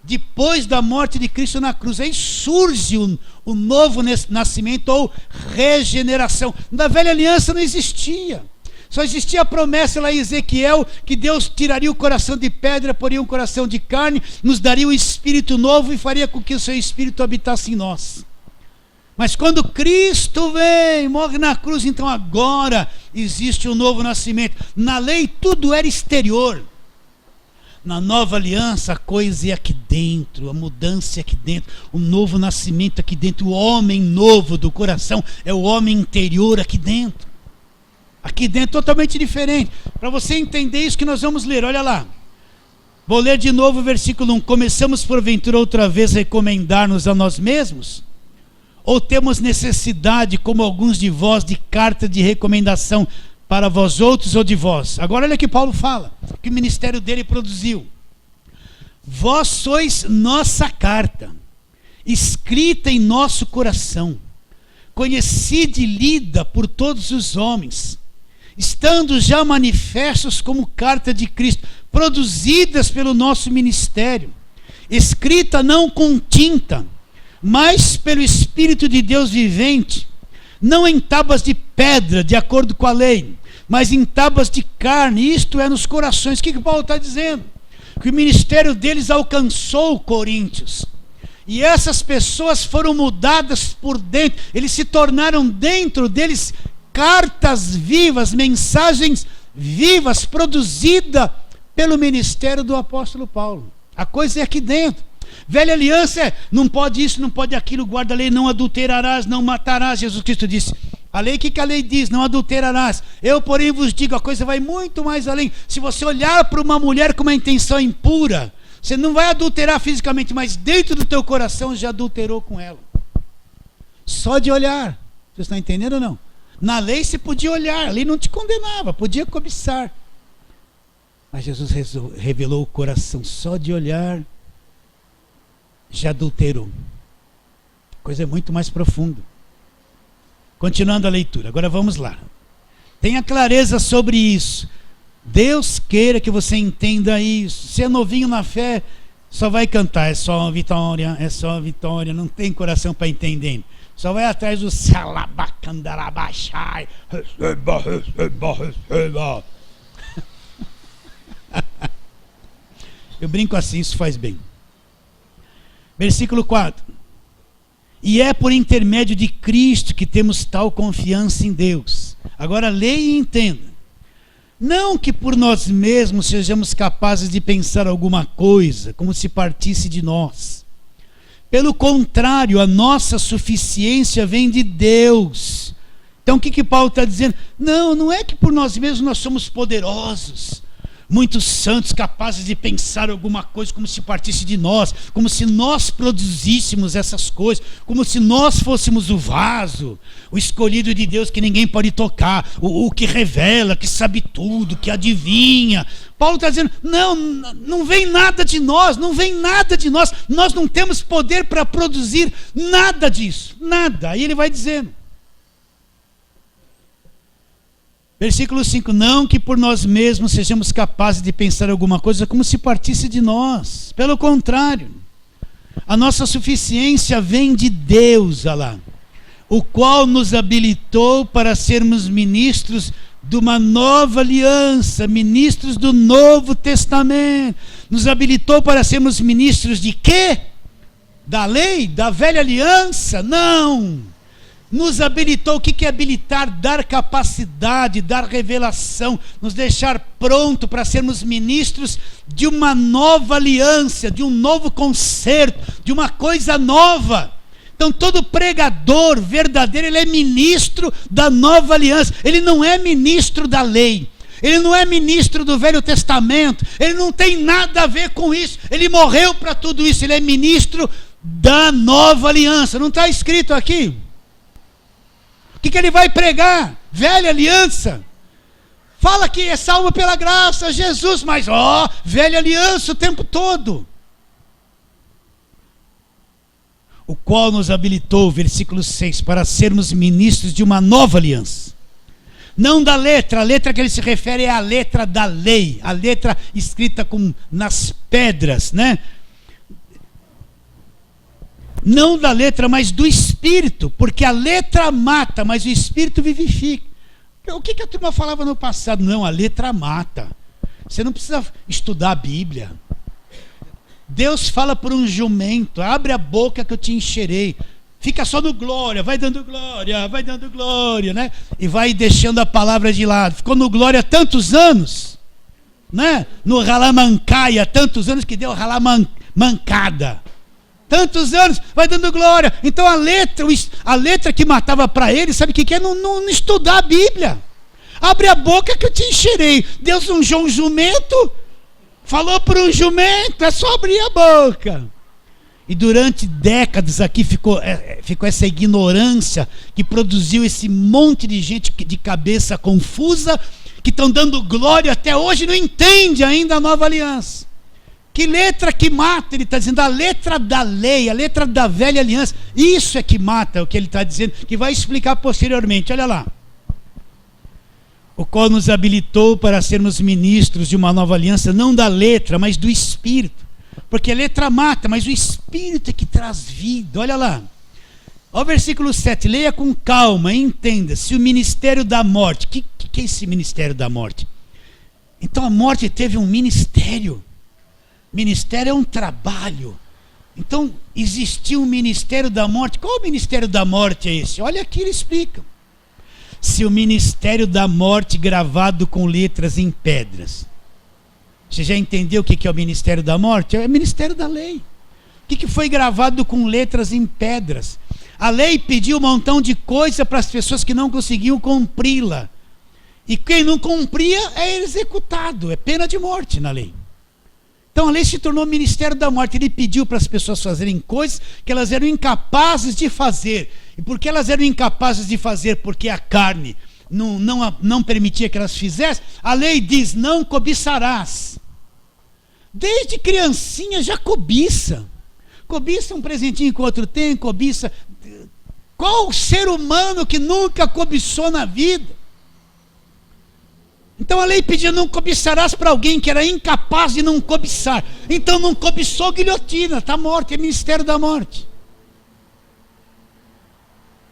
depois da morte de Cristo na cruz. Aí surge o novo nascimento ou regeneração. Na Velha Aliança não existia. Só existia a promessa lá em Ezequiel, que Deus tiraria o coração de pedra, poria um coração de carne, nos daria um espírito novo e faria com que o seu espírito habitasse em nós. Mas quando Cristo vem, morre na cruz, então agora existe um novo nascimento. Na lei tudo era exterior. Na nova aliança a coisa é aqui dentro, a mudança é aqui dentro, o novo nascimento aqui dentro, o homem novo do coração é o homem interior aqui dentro. Aqui dentro totalmente diferente. Para você entender isso que nós vamos ler, olha lá. Vou ler de novo o versículo 1. Começamos porventura outra vez a recomendar-nos a nós mesmos? Ou temos necessidade, como alguns de vós, de carta de recomendação para vós outros ou de vós? Agora olha que Paulo fala, que o ministério dele produziu. Vós sois nossa carta, escrita em nosso coração, conhecida e lida por todos os homens, estando já manifestos como carta de Cristo, produzidas pelo nosso ministério, escrita não com tinta, mas pelo Espírito de Deus vivente, não em tábuas de pedra, de acordo com a lei, mas em tábuas de carne, isto é, nos corações. O que Paulo está dizendo? Que o ministério deles alcançou Coríntios, e essas pessoas foram mudadas por dentro, eles se tornaram dentro deles cartas vivas, mensagens vivas, produzidas pelo ministério do apóstolo Paulo. A coisa é aqui dentro. Velha aliança é, não pode isso, não pode aquilo, guarda a lei, não adulterarás, não matarás. Jesus Cristo disse, a lei, o que a lei diz? Não adulterarás. Eu, porém, vos digo, a coisa vai muito mais além. Se você olhar para uma mulher com uma intenção impura, você não vai adulterar fisicamente, mas dentro do teu coração já adulterou com ela. Só de olhar. Você está entendendo ou não? Na lei você podia olhar, a lei não te condenava, podia cobiçar. Mas Jesus revelou o coração, só de olhar já adulterou. Coisa muito mais profunda. Continuando a leitura, agora vamos lá. Tenha clareza sobre isso. Deus queira que você entenda isso. Se é novinho na fé, só vai cantar, é só uma vitória, não tem coração para entender. Só vai atrás do salabacandarabaxai. Eu brinco assim, isso faz bem. Versículo 4. E é por intermédio de Cristo que temos tal confiança em Deus. Agora leia e entenda. Não que por nós mesmos sejamos capazes de pensar alguma coisa, como se partisse de nós. Pelo contrário, a nossa suficiência vem de Deus. Então o que Paulo está dizendo? Não é que por nós mesmos nós somos poderosos, muitos santos, capazes de pensar alguma coisa como se partisse de nós, como se nós produzíssemos essas coisas, como se nós fôssemos o vaso, o escolhido de Deus que ninguém pode tocar, o que revela, que sabe tudo, que adivinha. Paulo está dizendo, não vem nada de nós, nós não temos poder para produzir nada disso, nada. Aí ele vai dizendo, Versículo 5, não que por nós mesmos sejamos capazes de pensar alguma coisa como se partisse de nós. Pelo contrário, a nossa suficiência vem de Deus, olha lá, o qual nos habilitou para sermos ministros de uma nova aliança, ministros do Novo Testamento. Nos habilitou para sermos ministros de quê? Da lei? Da velha aliança? Não! Nos habilitou. O que é habilitar? Dar capacidade, dar revelação, nos deixar pronto para sermos ministros de uma nova aliança, de um novo concerto, de uma coisa nova. Então todo pregador verdadeiro, ele é ministro da nova aliança, ele não é ministro da lei, ele não é ministro do Velho Testamento, ele não tem nada a ver com isso, ele morreu para tudo isso, ele é ministro da nova aliança. Não está escrito aqui? O que ele vai pregar? Velha aliança. Fala que é salvo pela graça, Jesus, mas velha aliança o tempo todo. O qual nos habilitou, versículo 6, para sermos ministros de uma nova aliança. Não da letra, a letra que ele se refere é a letra da lei, a letra escrita nas pedras, né? Não da letra, mas do Espírito, porque a letra mata, mas o Espírito vivifica. O que a turma falava no passado? Não, a letra mata. Você não precisa estudar a Bíblia. Deus fala por um jumento, abre a boca que eu te encherei. Fica só no glória, vai dando glória, né? E vai deixando a palavra de lado. Ficou no glória tantos anos, né? No ralamancaia, tantos anos que deu ralamancada. Tantos anos, vai dando glória. Então a letra que matava para ele, sabe o que é? Não estudar a Bíblia. Abre a boca que eu te encherei. Deus ungiu um jumento, falou por um jumento, é só abrir a boca. E durante décadas aqui ficou essa ignorância que produziu esse monte de gente de cabeça confusa, que estão dando glória até hoje, não entende ainda a nova aliança. Que letra que mata? Ele está dizendo a letra da lei, a letra da velha aliança. Isso é que mata, o que ele está dizendo, que vai explicar posteriormente. Olha lá. O qual nos habilitou para sermos ministros de uma nova aliança, não da letra, mas do Espírito. Porque a letra mata, mas o Espírito é que traz vida. Olha lá. Olha o versículo 7. Leia com calma, entenda. Se o ministério da morte. O que é esse ministério da morte? Então a morte teve um ministério. Ministério é um trabalho. Então existiu um ministério da morte. Qual o ministério da morte é esse? Olha aqui, ele explica. Se o ministério da morte gravado com letras em pedras. Você já entendeu o que é o ministério da morte? É o ministério da lei. O que foi gravado com letras em pedras? A lei pediu um montão de coisa para as pessoas que não conseguiam cumpri-la. E quem não cumpria é executado, é pena de morte na lei. Então a lei se tornou ministério da morte. Ele pediu para as pessoas fazerem coisas que elas eram incapazes de fazer. E por que elas eram incapazes de fazer? Porque a carne não permitia que elas fizessem. A lei diz, não cobiçarás. Desde criancinha já cobiça. Cobiça um presentinho que o outro tem, cobiça. Qual ser humano que nunca cobiçou na vida? Então a lei pedia, não cobiçarás, para alguém que era incapaz de não cobiçar. Então não cobiçou, guilhotina, está morto, é ministério da morte.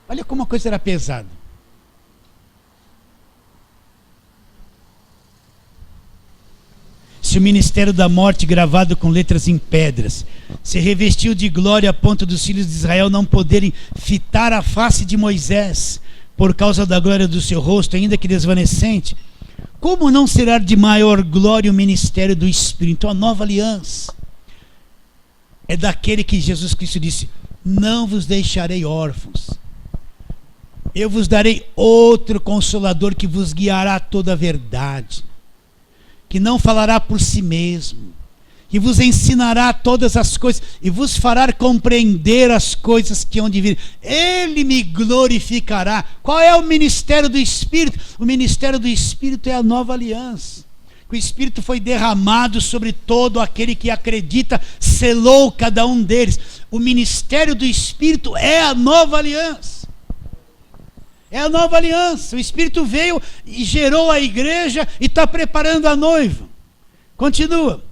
Olha como a coisa era pesada. Se o ministério da morte, gravado com letras em pedras, se revestiu de glória a ponto dos filhos de Israel não poderem fitar a face de Moisés, por causa da glória do seu rosto, ainda que desvanecente, como não será de maior glória o ministério do Espírito? A nova aliança é daquele que Jesus Cristo disse, não vos deixarei órfãos, eu vos darei outro Consolador que vos guiará a toda a verdade, que não falará por si mesmo, que vos ensinará todas as coisas e vos fará compreender as coisas que hão de vir. Ele me glorificará. Qual é o ministério do Espírito? O ministério do Espírito é a nova aliança. O Espírito foi derramado sobre todo aquele que acredita, selou cada um deles. O ministério do Espírito é a nova aliança. É a nova aliança. O Espírito veio e gerou a igreja e está preparando a noiva. Continua.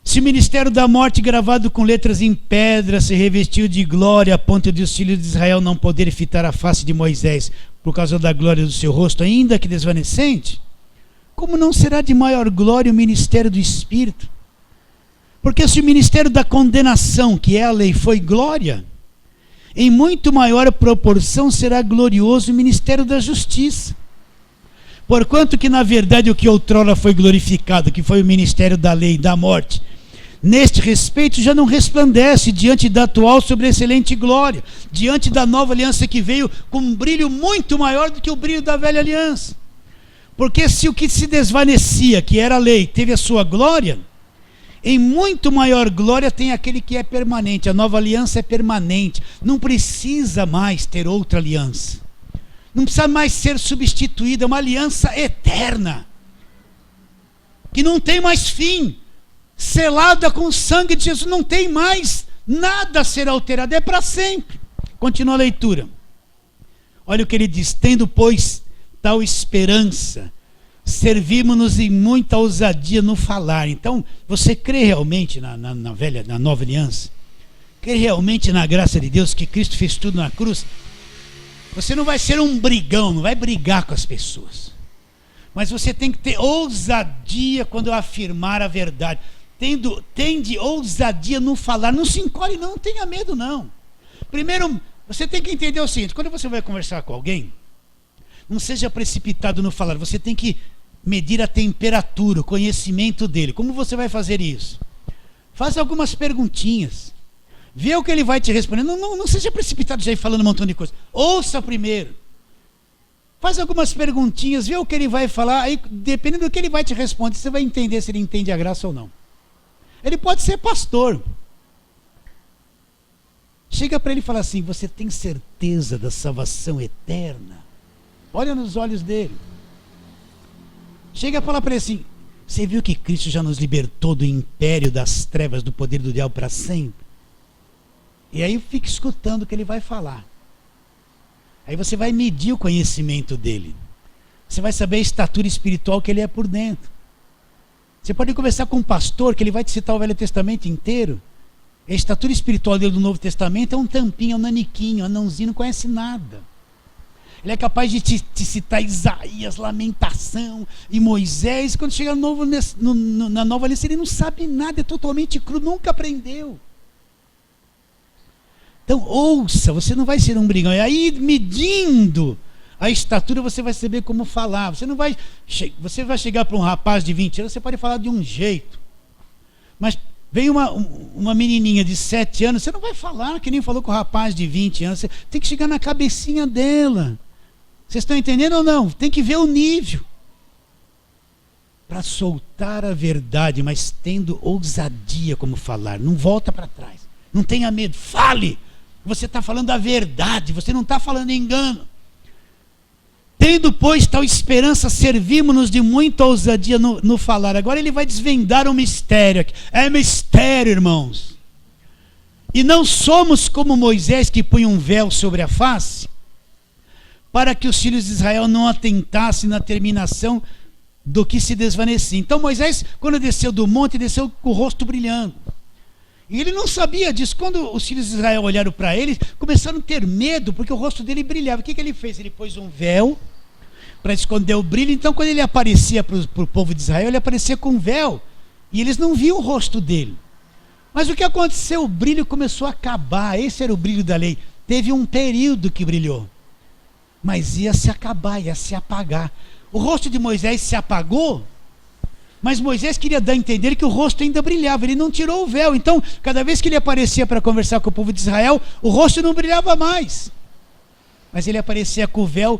Se o ministério da morte, gravado com letras em pedra, se revestiu de glória, a ponto de os filhos de Israel não poderem fitar a face de Moisés por causa da glória do seu rosto, ainda que desvanecente, como não será de maior glória o ministério do Espírito? Porque se o ministério da condenação, que é a lei, foi glória, em muito maior proporção será glorioso o ministério da justiça. Porquanto que na verdade o que outrora foi glorificado, que foi o ministério da lei e da morte, neste respeito já não resplandece diante da atual sobre excelente glória, diante da nova aliança que veio com um brilho muito maior do que o brilho da velha aliança. Porque se o que se desvanecia, que era a lei, teve a sua glória, em muito maior glória tem aquele que é permanente. A nova aliança é permanente, não precisa mais ter outra aliança. Não precisa mais ser substituída, é uma aliança eterna, que não tem mais fim, selada com o sangue de Jesus, não tem mais nada a ser alterado, é para sempre. Continua a leitura. Olha o que ele diz: tendo, pois, tal esperança, servimos-nos em muita ousadia no falar. Então, você crê realmente na nova aliança? Crê realmente na graça de Deus, que Cristo fez tudo na cruz? Você não vai ser um brigão, não vai brigar com as pessoas. Mas você tem que ter ousadia quando afirmar a verdade. Tende ousadia no falar. Não se encolhe não tenha medo não. Primeiro, você tem que entender o seguinte: quando você vai conversar com alguém, não seja precipitado no falar. Você tem que medir a temperatura, o conhecimento dele. Como você vai fazer isso? Faz algumas perguntinhas. Vê o que ele vai te responder. Não seja precipitado já ir falando um montão de coisa. Ouça primeiro. Faz algumas perguntinhas, vê o que ele vai falar. Aí, dependendo do que ele vai te responder, você vai entender se ele entende a graça ou não. Ele pode ser pastor. Chega para ele e fala assim: você tem certeza da salvação eterna? Olha nos olhos dele. Chega a falar para ele assim: você viu que Cristo já nos libertou do império das trevas, do poder do diabo para sempre? E aí fica escutando o que ele vai falar. Aí você vai medir o conhecimento dele. Você vai saber a estatura espiritual que ele é por dentro. Você pode conversar com um pastor que ele vai te citar o Velho Testamento inteiro. A estatura espiritual dele do Novo Testamento é um tampinho, é um naniquinho, um anãozinho, não conhece nada. Ele é capaz de te citar Isaías, Lamentação e Moisés. Quando chega na nova aliança, ele não sabe nada, é totalmente cru, nunca aprendeu. Então ouça, você não vai ser um brigão. E aí, medindo a estatura, você vai saber como falar. Você vai chegar para um rapaz de 20 anos, você pode falar de um jeito. Mas vem uma menininha de 7 anos, você não vai falar que nem falou com o rapaz de 20 anos. Você tem que chegar na cabecinha dela. Vocês estão entendendo ou não? Tem que ver o nível. Para soltar a verdade, mas tendo ousadia como falar. Não volta para trás. Não tenha medo. Fale. Você está falando a verdade, você não está falando engano. Tendo, pois, tal esperança, servimos-nos de muita ousadia no falar. Agora ele vai desvendar um mistério aqui. É mistério, irmãos. E não somos como Moisés, que punha um véu sobre a face, para que os filhos de Israel não atentassem na terminação do que se desvanecia. Então Moisés, quando desceu do monte, desceu com o rosto brilhando. E ele não sabia disso. Quando os filhos de Israel olharam para ele, começaram a ter medo, porque o rosto dele brilhava. O que ele fez? Ele pôs um véu para esconder o brilho. Então quando ele aparecia para o povo de Israel, ele aparecia com um véu. E eles não viam o rosto dele. Mas o que aconteceu? O brilho começou a acabar. Esse era o brilho da lei. Teve um período que brilhou. Mas ia se acabar, ia se apagar. O rosto de Moisés se apagou, mas Moisés queria dar a entender que o rosto ainda brilhava. Ele não tirou o véu. Então, cada vez que ele aparecia para conversar com o povo de Israel, o rosto não brilhava mais. Mas ele aparecia com o véu,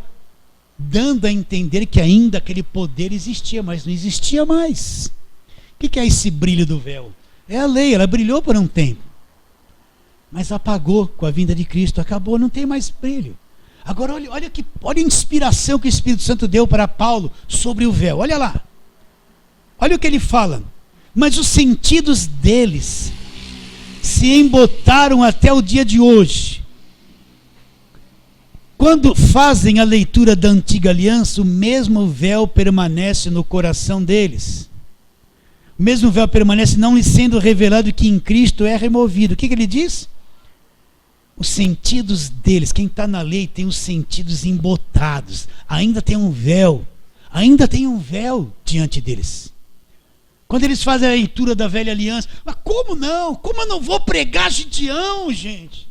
dando a entender que ainda aquele poder existia, mas não existia mais. O que é esse brilho do véu? É a lei, ela brilhou por um tempo, mas apagou com a vinda de Cristo, acabou, não tem mais brilho. Agora olha a inspiração que o Espírito Santo deu para Paulo sobre o véu. Olha lá. Olha o que ele fala. Mas os sentidos deles se embotaram até o dia de hoje. Quando fazem a leitura da antiga aliança, o mesmo véu permanece no coração deles. O mesmo véu permanece, não lhe sendo revelado que em Cristo é removido. O que ele diz? Os sentidos deles, quem está na lei tem os sentidos embotados. Ainda tem um véu diante deles. Quando eles fazem a leitura da velha aliança, mas como não? Como eu não vou pregar Gideão, gente?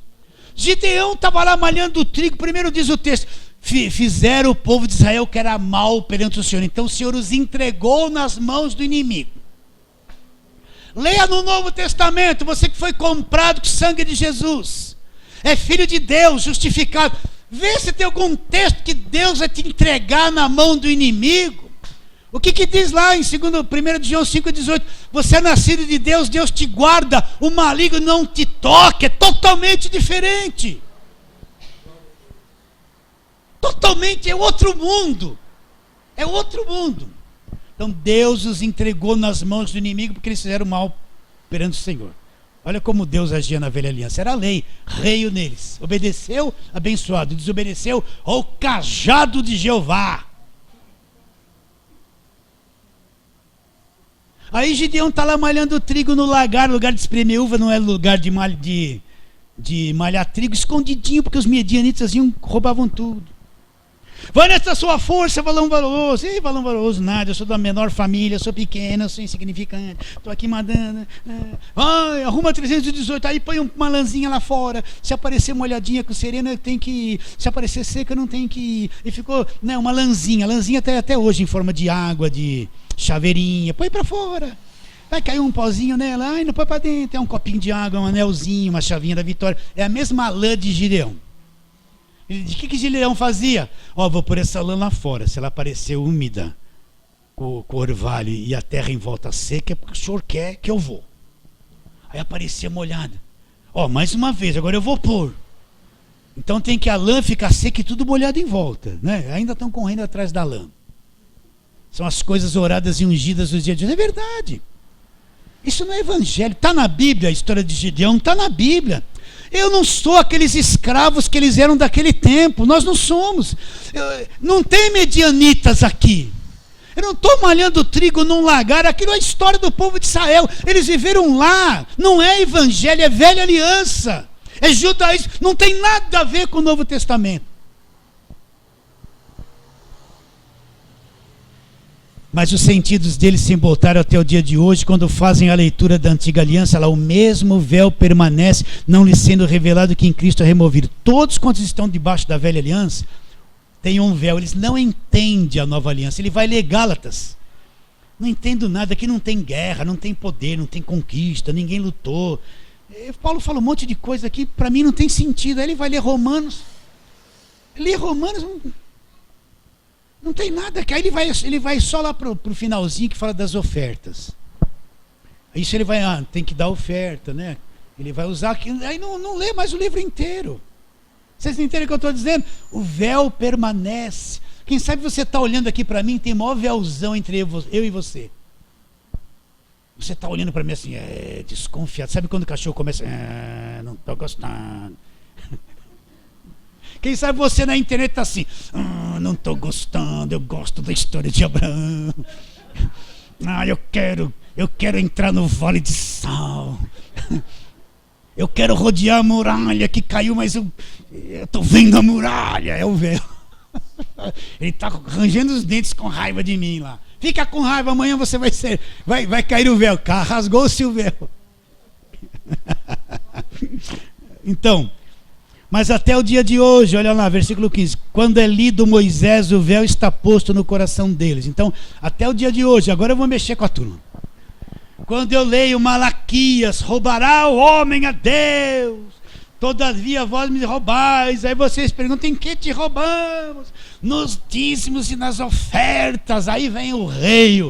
Gideão estava lá malhando o trigo. Primeiro diz o texto, fizeram o povo de Israel que era mal perante o Senhor. Então o Senhor os entregou nas mãos do inimigo. Leia no Novo Testamento, você que foi comprado com o sangue de Jesus, é filho de Deus, justificado. Vê se tem algum texto que Deus vai te entregar na mão do inimigo. O que diz lá em 1 João 5,18? Você é nascido de Deus, Deus te guarda, o maligno não te toca. É totalmente diferente. Totalmente, é outro mundo. É outro mundo. Então Deus os entregou nas mãos do inimigo porque eles fizeram mal perante o Senhor. Olha como Deus agia na velha aliança. Era a lei, reio neles. Obedeceu, abençoado. Desobedeceu, ao cajado de Jeová. Aí Gideão está lá malhando trigo no lagar. Lugar de espremer uva não é lugar de malhar trigo. Escondidinho, porque os medianitas roubavam tudo. Vai nessa sua força, valão valoroso. Ei, valão valoroso, nada, eu sou da menor família, sou pequena, sou insignificante, estou aqui mandando. Vai, arruma 318, aí põe uma lãzinha lá fora. Se aparecer molhadinha com serena, tem que ir. Se aparecer seca, não tem que ir. E ficou, né, uma lãzinha. Lãzinha até hoje em forma de água, de chaveirinha. Põe para fora. Vai cair um pozinho nela, ai, não põe para dentro. É um copinho de água, um anelzinho, uma chavinha da vitória. É a mesma lã de Gideão. O que Gideão fazia? Vou pôr essa lã lá fora. Se ela aparecer úmida, com o orvalho e a terra em volta seca, é porque o senhor quer que eu vou. Aí aparecia molhada. Mais uma vez, agora eu vou pôr. Então tem que a lã ficar seca e tudo molhado em volta, né? Ainda estão correndo atrás da lã. São as coisas oradas e ungidas dos dias de hoje. É verdade. Isso não é evangelho. Está na Bíblia, a história de Gideão está na Bíblia. Eu não sou aqueles escravos que eles eram daquele tempo. Nós não somos. Não tem medianitas aqui. Eu não estou malhando trigo num lagar. Aquilo é a história do povo de Israel. Eles viveram lá. Não é evangelho, é velha aliança. É judaísmo. Não tem nada a ver com o Novo Testamento. Mas os sentidos deles se emboltaram até o dia de hoje, quando fazem a leitura da antiga aliança, lá o mesmo véu permanece, não lhe sendo revelado que em Cristo é removido. Todos quantos estão debaixo da velha aliança, têm um véu, eles não entendem a nova aliança. Ele vai ler Gálatas. Não entendo nada, aqui não tem guerra, não tem poder, não tem conquista, ninguém lutou. Paulo fala um monte de coisa aqui, para mim não tem sentido. Aí ele vai ler Romanos. Lê Romanos... Não tem nada, que aí ele vai só lá pro finalzinho que fala das ofertas. Isso ele vai, tem que dar oferta, né? Ele vai usar aquilo, aí não lê mais o livro inteiro. Vocês entendem o que eu estou dizendo? O véu permanece. Quem sabe você está olhando aqui para mim, tem maior véuzão entre eu e você. Você está olhando para mim assim, desconfiado. Sabe quando o cachorro começa, não estou gostando. Quem sabe você na internet está assim, não estou gostando, eu gosto da história de Abraão. Eu quero entrar no vale de sal. Eu quero rodear a muralha que caiu, mas eu estou vendo a muralha. É o véu. Ele está rangendo os dentes com raiva de mim lá. Fica com raiva, amanhã você vai cair o véu. Rasgou-se o véu. Então... Mas até o dia de hoje, olha lá, versículo 15. Quando é lido Moisés, o véu está posto no coração deles. Então, até o dia de hoje, agora eu vou mexer com a turma. Quando eu leio Malaquias, roubará o homem a Deus. Todavia vós me roubais. Aí vocês perguntam, em que te roubamos? Nos dízimos e nas ofertas. Aí vem o rei.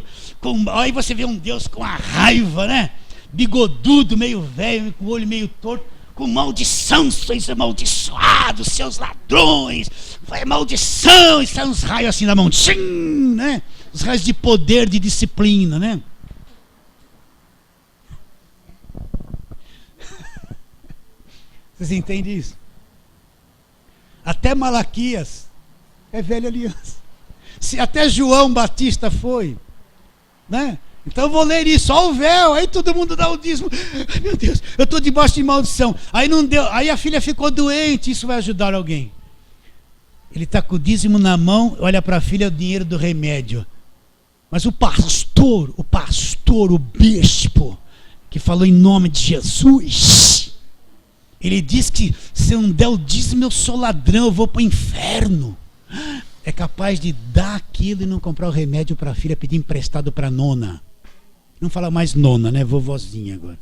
Aí você vê um Deus com a raiva, né? Bigodudo, meio velho, com o olho meio torto. Com maldição, sois amaldiçoados, seus ladrões, vai maldição, e saem uns raios assim na mão, tchim, né? Os raios de poder, de disciplina, né? Vocês entendem isso? Até Malaquias é velha aliança. Se até João Batista foi, né? Então eu vou ler isso, ó o véu, aí todo mundo dá o dízimo. Ai, meu Deus, eu estou debaixo de maldição. Aí não deu, aí a filha ficou doente, isso vai ajudar alguém. Ele está com o dízimo na mão, olha para a filha, o dinheiro do remédio. Mas o pastor, o bispo, que falou em nome de Jesus, ele diz que se eu não der o dízimo eu sou ladrão, eu vou para o inferno. É capaz de dar aquilo e não comprar o remédio para a filha, pedir emprestado para a nona. Não fala mais nona, né? Vovozinha agora.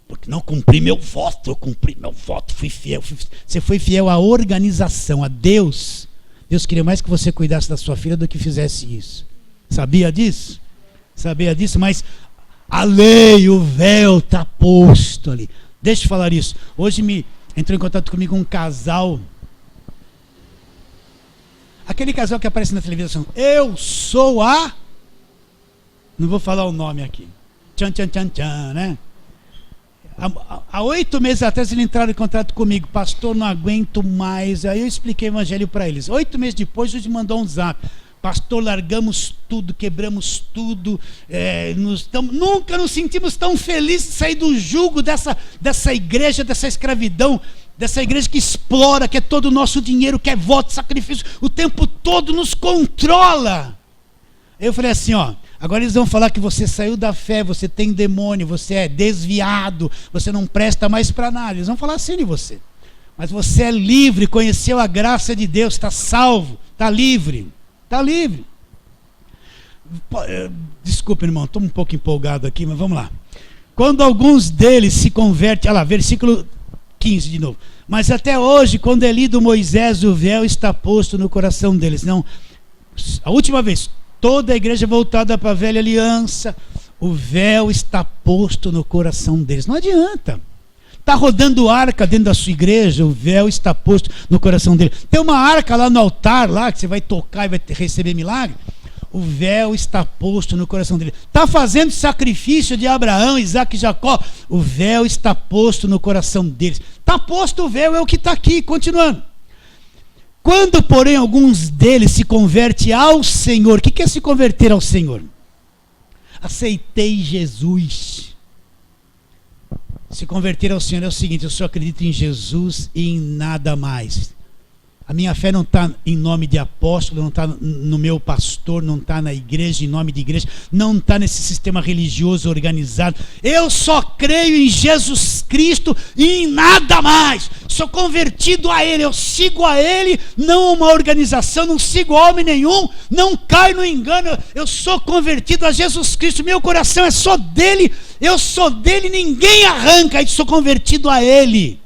Porque não cumpri meu voto, eu cumpri meu voto, fui fiel. Você foi fiel à organização, a Deus. Deus queria mais que você cuidasse da sua filha do que fizesse isso. Sabia disso? Sabia disso? Mas a lei, o véu está posto ali. Deixa eu falar isso. Hoje entrou em contato comigo um casal. Aquele casal que aparece na televisão. Eu sou a... Não vou falar o nome aqui. Tchan, tchan, tchan, tchan, né? Há 8 meses atrás eles entraram em contato comigo. Pastor, não aguento mais. Aí eu expliquei o evangelho para eles. 8 meses depois, Jesus mandou um zap. Pastor, largamos tudo, quebramos tudo. Nunca nos sentimos tão felizes de sair do jugo dessa igreja, dessa escravidão. Dessa igreja que explora, quer todo o nosso dinheiro, quer voto, sacrifício. O tempo todo nos controla. Eu falei assim, ó. Agora eles vão falar que você saiu da fé, você tem demônio, você é desviado, você não presta mais para nada. Eles vão falar assim de você. Mas você é livre, conheceu a graça de Deus, está salvo, está livre. Está livre. Desculpa, irmão, estou um pouco empolgado aqui, mas vamos lá. Quando alguns deles se convertem, olha lá, versículo 15 de novo. Mas até hoje, quando é lido Moisés, o véu está posto no coração deles. Não, a última vez... Toda a igreja voltada para a velha aliança, o véu está posto no coração deles. Não adianta. Está rodando arca dentro da sua igreja, o véu está posto no coração dele. Tem uma arca lá no altar, lá que você vai tocar e vai receber milagre. O véu está posto no coração dele. Está fazendo sacrifício de Abraão, Isaac e Jacó. O véu está posto no coração deles. Está posto o véu, é o que está aqui, continuando. Quando, porém, alguns deles se convertem ao Senhor, o que é se converter ao Senhor? Aceitei Jesus. Se converter ao Senhor é o seguinte: eu só acredito em Jesus e em nada mais. A minha fé não está em nome de apóstolo, não está no meu pastor, não está na igreja, em nome de igreja, não está nesse sistema religioso organizado. Eu só creio em Jesus Cristo e em nada mais. Sou convertido a Ele, eu sigo a Ele, não a uma organização, não sigo homem nenhum, não caio no engano. Eu sou convertido a Jesus Cristo, meu coração é só dele, eu sou dele, ninguém arranca, eu sou convertido a Ele.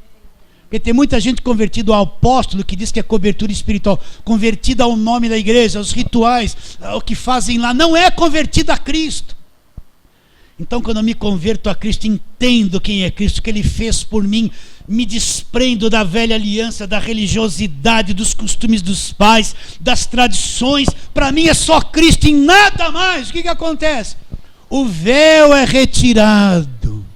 Porque tem muita gente convertida ao apóstolo, que diz que é cobertura espiritual, convertida ao nome da igreja, aos rituais, ao que fazem lá, não é convertida a Cristo. Então, quando eu me converto a Cristo, entendo quem é Cristo, o que Ele fez por mim, me desprendo da velha aliança, da religiosidade, dos costumes dos pais, das tradições. Para mim é só Cristo e nada mais. O que acontece? O véu é retirado.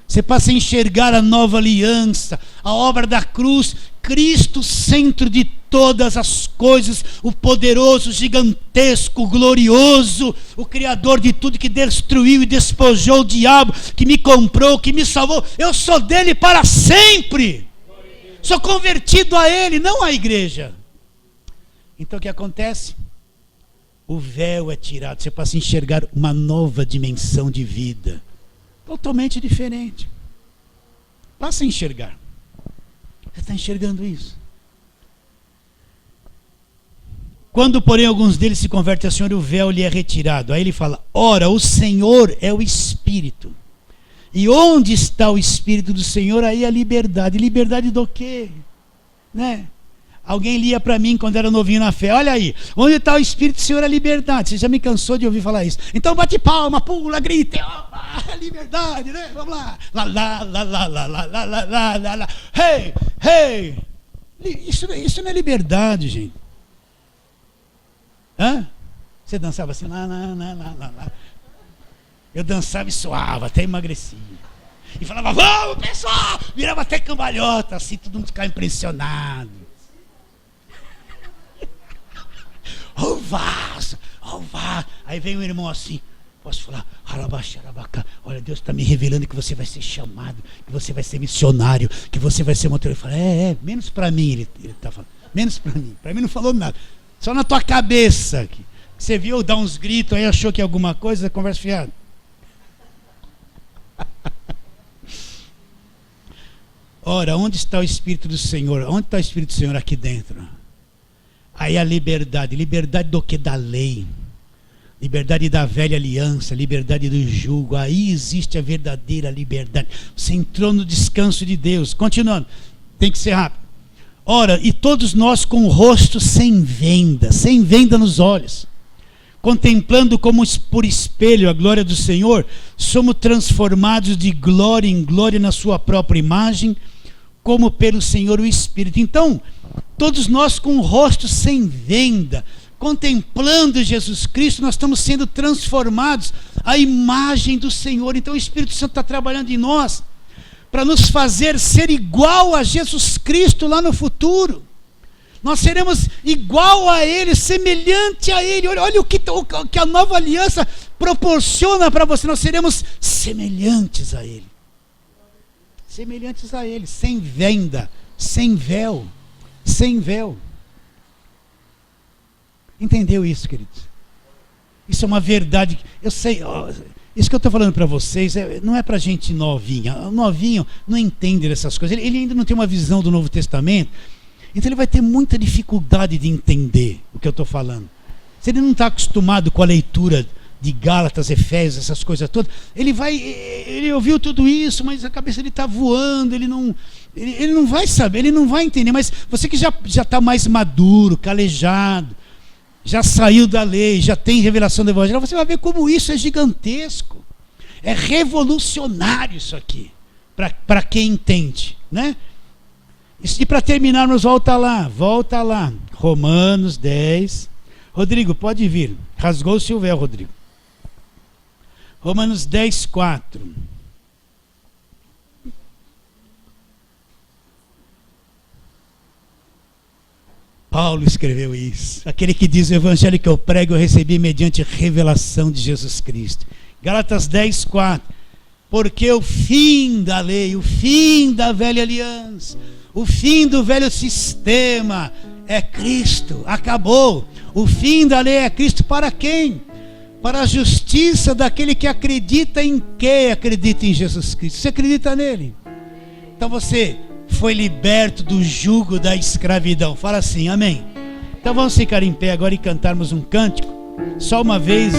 Você passa a enxergar a nova aliança, a obra da cruz, Cristo, centro de todas as coisas, o poderoso, gigantesco, glorioso, o Criador de tudo, que destruiu e despojou o diabo, que me comprou, que me salvou. Eu sou dele para sempre. Sou convertido a ele, não à igreja. Então o que acontece? O véu é tirado, você passa a enxergar uma nova dimensão de vida. Totalmente diferente. Passa a enxergar. Você está enxergando isso? Quando, porém, alguns deles se convertem ao Senhor, o véu lhe é retirado. Aí ele fala: ora, o Senhor é o Espírito. E onde está o Espírito do Senhor? Aí a liberdade. Liberdade do quê? Né? Alguém lia para mim quando era novinho na fé: olha aí, onde está o Espírito do Senhor é liberdade. Você já me cansou de ouvir falar isso. Então bate palma, pula, grita, liberdade, né? Vamos lá. Lá, lá, lá, lá, lá, lá, lá, lá, lá, lá. Hey, hey. Isso não é liberdade, gente. Hã? Você dançava assim, lá, lá, lá, lá, lá, lá. Eu dançava e suava, até emagrecia. E falava: vamos, pessoal! Virava até cambalhota, assim, todo mundo ficava impressionado. vaso, ó o vaso. Aí vem um irmão assim, posso falar, olha, Deus está me revelando que você vai ser chamado, que você vai ser missionário, que você vai ser motorista. Eu falo, menos para mim, ele está falando, menos para mim não falou nada, só na tua cabeça aqui. Você viu eu dar uns gritos aí, achou que é alguma coisa, conversa fiada. Ora, onde está o Espírito do Senhor? Onde está o Espírito do Senhor? Aqui dentro. Aí a liberdade. Liberdade do que? Da lei. Liberdade da velha aliança. Liberdade do jugo. Aí existe a verdadeira liberdade. Você entrou no descanso de Deus. Continuando. Tem que ser rápido. Ora, e todos nós com o rosto sem venda nos olhos, contemplando como por espelho a glória do Senhor, somos transformados de glória em glória na sua própria imagem, como pelo Senhor o Espírito. Então, todos nós com o rosto sem venda, contemplando Jesus Cristo, nós estamos sendo transformados à imagem do Senhor. Então o Espírito Santo está trabalhando em nós, para nos fazer ser igual a Jesus Cristo lá no futuro. Nós seremos igual a Ele, semelhante a Ele. Olha o que a nova aliança proporciona para você. Nós seremos semelhantes a Ele. Semelhantes a Ele, sem venda, sem véu. Sem véu. Entendeu isso, queridos? Isso é uma verdade. Eu sei, isso que eu estou falando para vocês não é para gente novinha. O novinho não entende dessas coisas. Ele ainda não tem uma visão do Novo Testamento. Então ele vai ter muita dificuldade de entender o que eu estou falando. Se ele não está acostumado com a leitura de Gálatas, Efésios, essas coisas todas, ele ouviu tudo isso, mas a cabeça dele está voando, ele não vai saber, ele não vai entender. Mas você que já está mais maduro, calejado, já saiu da lei, já tem revelação do Evangelho, você vai ver como isso é gigantesco. É revolucionário isso aqui, para quem entende, né? E para terminarmos, volta lá. Romanos 10. Rodrigo, pode vir. Rasgou-se o véu, Rodrigo. Romanos 10, 4. Paulo escreveu isso. Aquele que diz: o evangelho que eu prego eu recebi mediante revelação de Jesus Cristo. Gálatas 10, 4. Porque o fim da lei, o fim da velha aliança, o fim do velho sistema é Cristo, acabou. O fim da lei é Cristo para quem? Para a justiça daquele que acredita em quem? Acredita em Jesus Cristo. Você acredita nele? Então você foi liberto do jugo da escravidão. Fala assim, amém. Então vamos ficar em pé agora e cantarmos um cântico. Só uma vez.